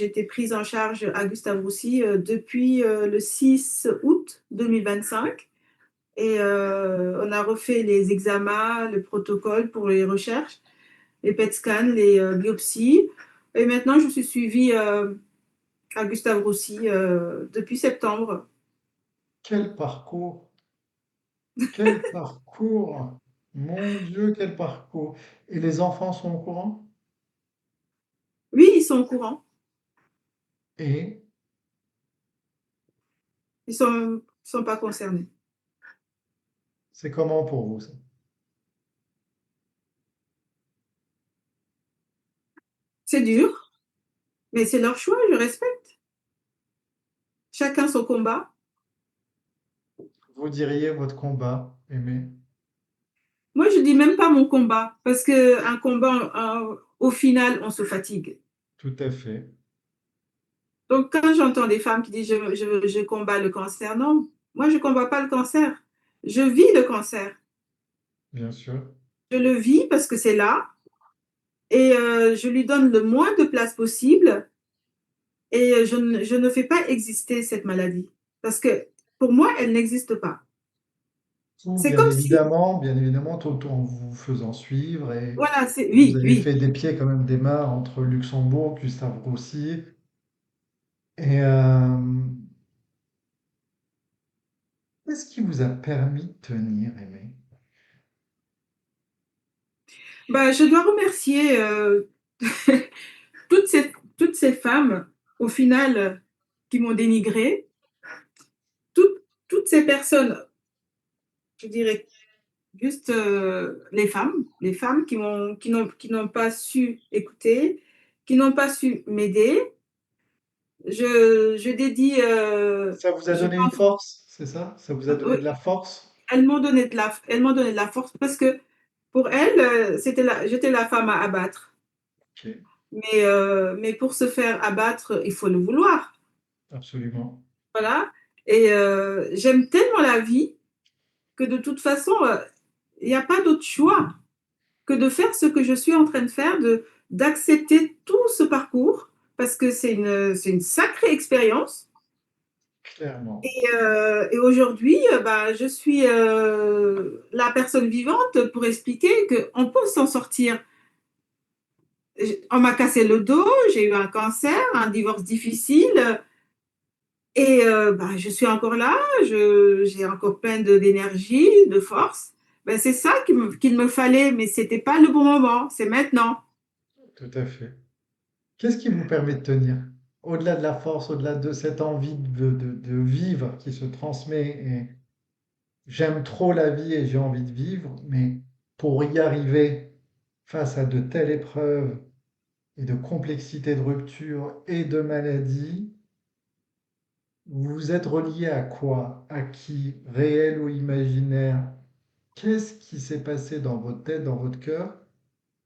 A: été prise en charge à Gustave Roussy depuis le 6 août 2025. Et on a refait les examens, le protocole pour les recherches, les PET scans, les biopsies. Et maintenant, je suis suivie à Gustave Roussy depuis septembre.
B: Quel parcours! Quel parcours! Mon Dieu, quel parcours! Et les enfants sont au courant?
A: Oui, ils sont au courant.
B: Et
A: Ils sont pas concernés.
B: c'est comment pour vous ça?
A: C'est dur, mais c'est leur choix, je respecte. Chacun son combat.
B: Vous diriez votre combat, Aimé?
A: Moi, je dis même pas mon combat, parce que un combat, au final, on se fatigue.
B: Tout à fait,
A: Donc, quand j'entends des femmes qui disent je combats le cancer, non, moi, je combats pas le cancer. Je vis le cancer.
B: bien sûr.
A: Je le vis parce que c'est là et je lui donne le moins de place possible et je ne fais pas exister cette maladie parce que pour moi, elle n'existe pas.
B: Tout,
A: C'est comme si,
B: bien évidemment, tout en vous faisant suivre et
A: voilà,
B: vous
A: oui,
B: avez
A: oui.
B: fait des pieds quand même des mains entre Luxembourg, Gustave Roussy et qu'est-ce qui vous a permis de tenir, Aimé?
A: Bah, je dois remercier toutes ces femmes, au final, qui m'ont dénigrée, toutes ces personnes, je dirais juste les femmes qui n'ont pas su écouter, qui n'ont pas su m'aider. Je dédie,
B: Ça vous a
A: je
B: donné une
A: pense,
B: force, c'est ça? Ça vous a donné
A: oui,
B: de la force?
A: elles m'ont donné de la force parce que pour elles, j'étais la femme à abattre.
B: Ok,
A: Mais pour se faire abattre, il faut le vouloir.
B: absolument.
A: Voilà. Et j'aime tellement la vie que de toute façon, il n'y a pas d'autre choix que de faire ce que je suis en train de faire, d'accepter tout ce parcours, parce que c'est une sacrée expérience.
B: Clairement.
A: Et aujourd'hui, bah, je suis la personne vivante pour expliquer qu'on peut s'en sortir. On m'a cassé le dos, j'ai eu un cancer, un divorce difficile, et bah, je suis encore là, j'ai encore plein d'énergie, de force. Ben, c'est ça qu'il me fallait, mais c'était pas le bon moment, c'est maintenant.
B: Tout à fait. Qu'est-ce qui vous permet de tenir? Au-delà de la force, au-delà de cette envie de vivre qui se transmet, et j'aime trop la vie et j'ai envie de vivre, mais pour y arriver face à de telles épreuves et de complexité de rupture et de maladie, vous vous êtes relié à quoi? À qui? Réel ou imaginaire? Qu'est-ce qui s'est passé dans votre tête, dans votre cœur,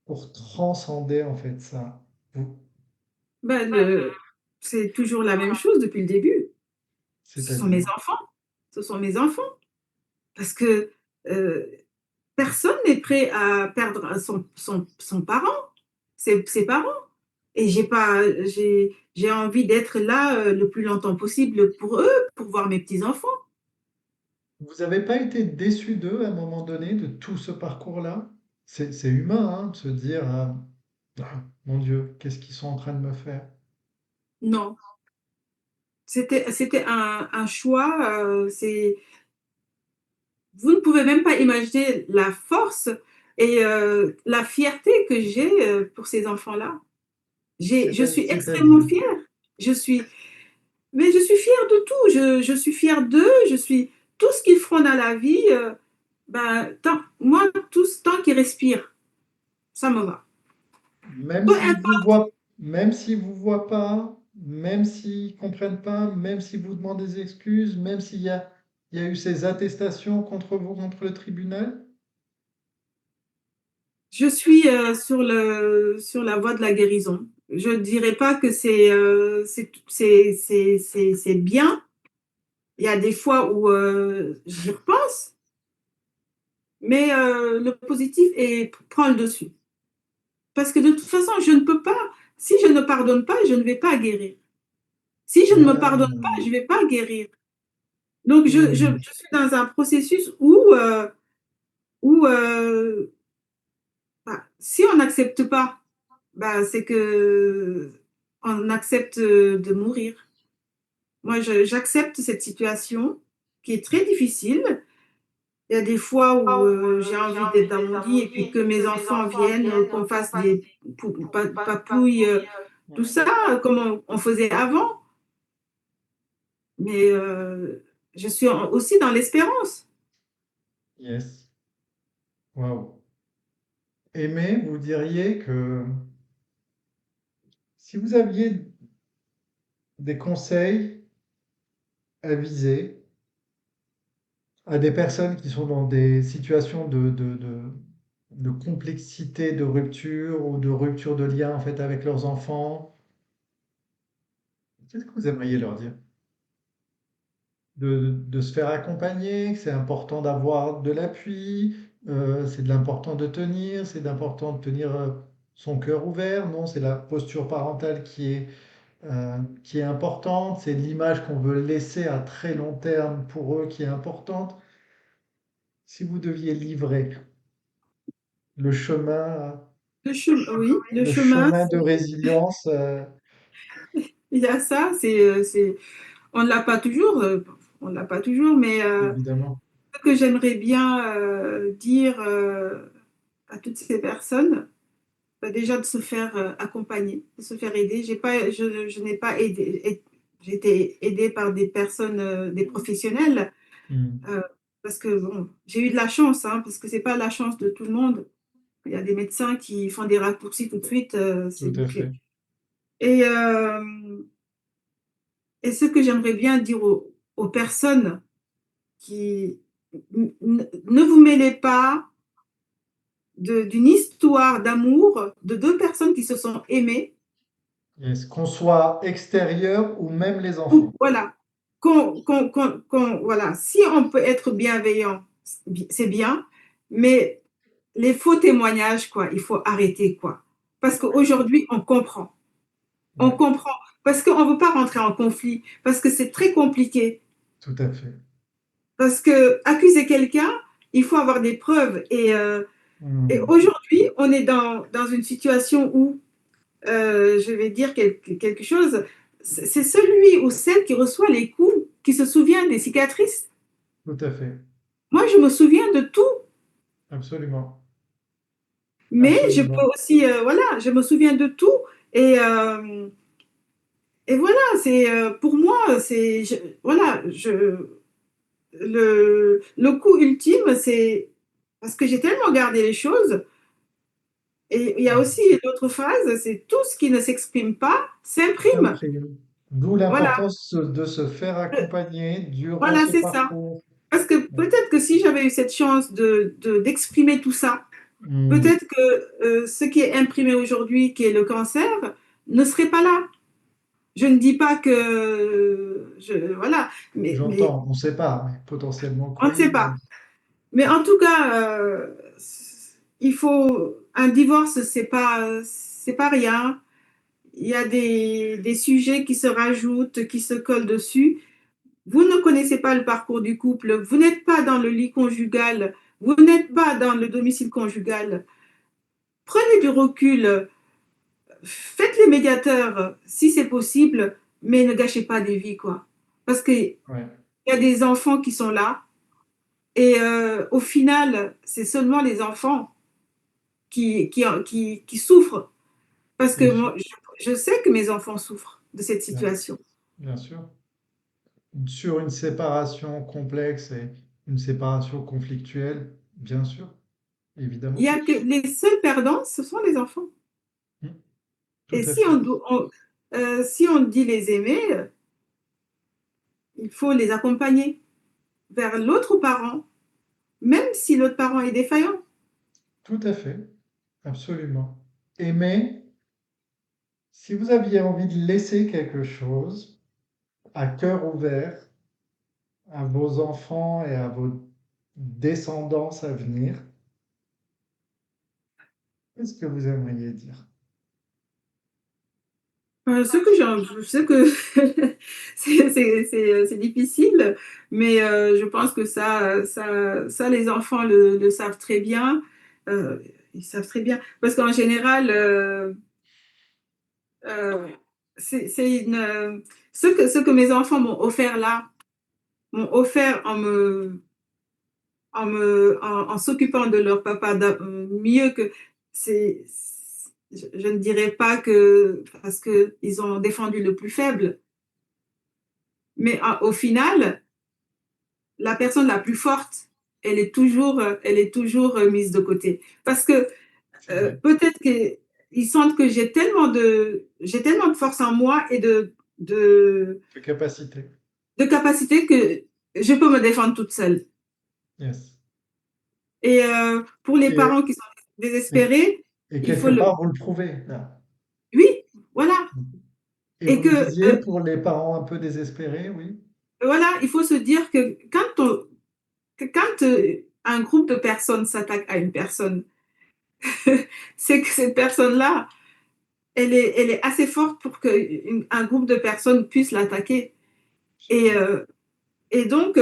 B: pour transcender en fait ça? Vous,
A: Ben, c'est toujours la même chose depuis le début. Ce sont mes
B: c'est-à-dire?
A: enfants, ce sont mes enfants. Parce que euh, personne n'est prêt à perdre son parent, ses parents. Et j'ai envie d'être là le plus longtemps possible pour eux, pour voir mes petits-enfants.
B: Vous n'avez pas été déçu d'eux à un moment donné, de tout ce parcours-là? C'est humain, hein, de se dire, ah, mon Dieu, qu'est-ce qu'ils sont en train de me faire?
A: Non, c'était un choix. Vous ne pouvez même pas imaginer la force et la fierté que j'ai pour ces enfants-là. Je suis extrêmement
B: C'est-à-dire,
A: fière. Je suis, mais je suis fière de tout. Je suis fière d'eux. Je suis tout ce qu'ils feront dans la vie. Ben, moi, tant qu'ils respirent, ça me va.
B: même
A: Peu
B: s'ils vous
A: importe.
B: voient, même s'ils vous voient pas, même s'ils comprennent pas, même si vous demandez des excuses, même il y a eu ces attestations contre vous, contre le tribunal.
A: Je suis sur la voie de la guérison. Je ne dirais pas que c'est bien. Il y a des fois où j'y repense, mais le positif prend le dessus. Parce que de toute façon, je ne peux pas, si je ne pardonne pas, je ne vais pas guérir. Si je ne me pardonne pas,
B: Ah,
A: je ne vais pas guérir. Donc,
B: hmm,
A: je suis dans un processus où bah, si on n'accepte pas, bah, c'est que on accepte de mourir. Moi, j'accepte cette situation qui est très difficile. Il y a des fois où j'ai envie d'être dans mon lit et puis que mes enfants viennent, qu'on fasse des papouilles, tout ça, comme on faisait avant. Mais je suis aussi dans l'espérance.
B: yes, waouh. Aimé, vous diriez que si vous aviez des conseils avisés à des personnes qui sont dans des situations de complexité, de rupture ou de rupture de lien en fait avec leurs enfants, qu'est-ce que vous aimeriez leur dire? De se faire accompagner, que c'est important d'avoir de l'appui, c'est de l'important de tenir, c'est d'important de tenir son cœur ouvert, non, c'est la posture parentale qui est importante, c'est l'image qu'on veut laisser à très long terme pour eux qui est importante. Si vous deviez livrer le chemin,
A: Oui, le
B: le
A: chemin,
B: chemin de résilience,
A: il y a ça, on ne l'a pas toujours, on ne l'a pas toujours, mais
B: évidemment.
A: ce que j'aimerais bien dire à toutes ces personnes, bah, déjà de se faire accompagner, de se faire aider. Je n'ai pas j'ai été aidée par des personnes, des professionnels,
B: Hmm,
A: euh, parce que bon, j'ai eu de la chance, hein, parce que c'est pas la chance de tout le monde. Il y a des médecins qui font des raccourcis tout de suite, c'est
B: tout à
A: bouclé.
B: fait,
A: Et, et ce que j'aimerais bien dire aux personnes qui ne vous mêlez pas d'une histoire d'amour de deux personnes qui se sont aimées.
B: yes. Qu'on soit extérieur ou même les
A: Ou,
B: enfants,
A: voilà, voilà, si on peut être bienveillant, c'est bien, mais les faux témoignages, quoi, il faut arrêter, quoi. Parce qu'aujourd'hui, on comprend. On
B: ouais,
A: comprend. Parce qu'on ne veut pas rentrer en conflit. Parce que c'est très compliqué.
B: tout à fait.
A: Parce que accuser quelqu'un, il faut avoir des preuves. Et
B: Hmm,
A: aujourd'hui, on est dans une situation où, je vais dire quelque chose, c'est celui ou celle qui reçoit les coups qui se souvient des cicatrices.
B: tout à fait,
A: Moi, je me souviens de tout,
B: absolument,
A: mais je peux
B: absolument.
A: aussi, voilà, je me souviens de tout. Et, euh, et voilà, pour moi, voilà, le coup ultime, c'est parce que j'ai tellement gardé les choses. Et il y a
B: Ouais.
A: aussi une autre phrase, c'est tout ce qui ne s'exprime pas s'imprime.
B: S'imprime. D'où
A: Voilà,
B: l'importance de se faire accompagner durant
A: voilà,
B: ce
A: c'est ça.
B: parcours.
A: Parce que
B: Ouais.
A: peut-être que si j'avais eu cette chance d'exprimer tout ça,
B: Hmm,
A: peut-être que ce qui est imprimé aujourd'hui, qui est le cancer, ne serait pas là. Je ne dis pas que voilà, mais
B: j'entends, on ne sait pas, mais potentiellement que
A: on ne sait
B: oui.
A: pas. Mais en tout cas, il faut un divorce, c'est pas rien. Il y a des sujets qui se rajoutent, qui se collent dessus. Vous ne connaissez pas le parcours du couple, vous n'êtes pas dans le lit conjugal, vous n'êtes pas dans le domicile conjugal. Prenez du recul, faites les médiateurs si c'est possible, mais ne gâchez pas des vies, quoi. Parce qu'il
B: Ouais,
A: y a des enfants qui sont là, et au final, c'est seulement les enfants qui souffrent. Parce que
B: bien
A: moi,
B: sûr.
A: je sais que mes enfants souffrent de cette
B: Bien,
A: situation.
B: bien sûr. Sur une séparation complexe et une séparation conflictuelle, bien sûr,
A: Il y
B: évidemment.
A: a que les seuls perdants, ce sont les enfants.
B: Mm, tout
A: Et
B: à
A: si
B: fait.
A: si on dit les aimer, il faut les accompagner vers l'autre parent, même si l'autre parent est défaillant.
B: Tout à fait. Absolument. Aimer, si vous aviez envie de laisser quelque chose à cœur ouvert à vos enfants et à vos descendants à venir, qu'est-ce que vous aimeriez dire?
A: Je sais que c'est difficile, mais je pense que ça, les enfants le savent très bien. Euh, Ils savent très bien. Parce qu'en général, euh, c'est ce que mes enfants m'ont offert là, m'ont offert en s'occupant de leur papa mieux que c'est. Je ne dirais pas que parce qu'ils ont défendu le plus faible, mais au final, la personne la plus forte, elle est toujours mise de côté. Parce que
B: C'est vrai.
A: peut-être qu'ils sentent que j'ai tellement de force en moi et de,
B: De capacité.
A: de capacité que je peux me défendre toute seule.
B: Yes.
A: Et pour les
B: Et,
A: parents qui sont
B: et,
A: désespérés,
B: et
A: il faut
B: quelque
A: le.
B: part, vous le prouvez, là.
A: Oui, voilà.
B: Et
A: Et
B: vous me
A: que,
B: disiez, pour les parents un peu désespérés, oui,
A: voilà, il faut se dire que quand un groupe de personnes s'attaque à une personne, c'est que cette personne-là, elle est assez forte pour qu'un groupe de personnes puisse l'attaquer. Et,
B: absolument.
A: et donc,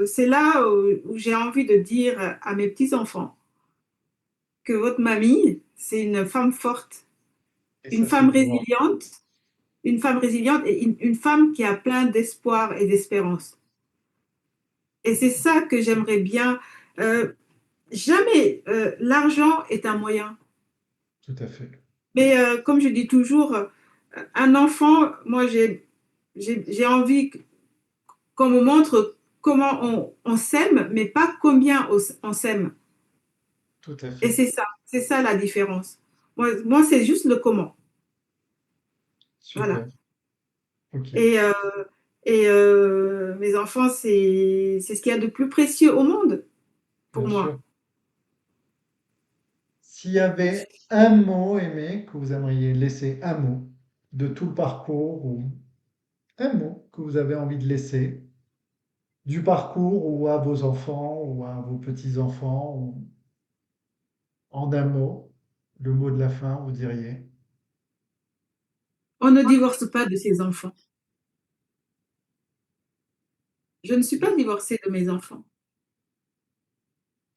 A: c'est là où j'ai envie de dire à mes petits-enfants que votre mamie, c'est une femme forte,
B: Et
A: une
B: ça se
A: femme
B: voit,
A: résiliente, une femme résiliente et une femme qui a plein d'espoir et d'espérance. Et c'est ça que j'aimerais bien. Euh, Jamais l'argent est un moyen.
B: tout à fait.
A: Mais comme je dis toujours, un enfant, moi j'ai envie qu'on me montre comment on s'aime, mais pas combien on s'aime.
B: Tout à
A: Et
B: fait.
A: c'est ça la différence. Moi c'est juste le comment. Voilà.
B: Super. Ok,
A: Et, euh, et mes enfants, c'est ce qu'il y a de plus précieux au monde pour
B: bien sûr.
A: moi.
B: S'il y avait un mot aimé que vous aimeriez laisser, un mot de tout le parcours, ou un mot que vous avez envie de laisser du parcours ou à vos enfants ou à vos petits-enfants, ou en un mot, le mot de la fin, vous diriez.
A: On ne divorce pas de ses enfants. Je ne suis pas divorcée de mes enfants.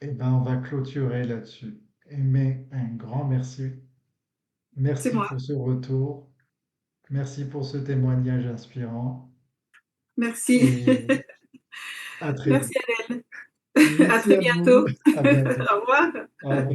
B: Eh bien, on va clôturer là-dessus. Aimé, un grand merci.
A: C'est
B: Merci
A: moi.
B: pour ce retour. Merci pour ce témoignage inspirant.
A: Merci.
B: Et à très
A: Merci
B: vite.
A: Adèle. À
B: Merci
A: très
B: à vous.
A: bientôt.
B: À bientôt.
A: Au revoir.
B: Au revoir.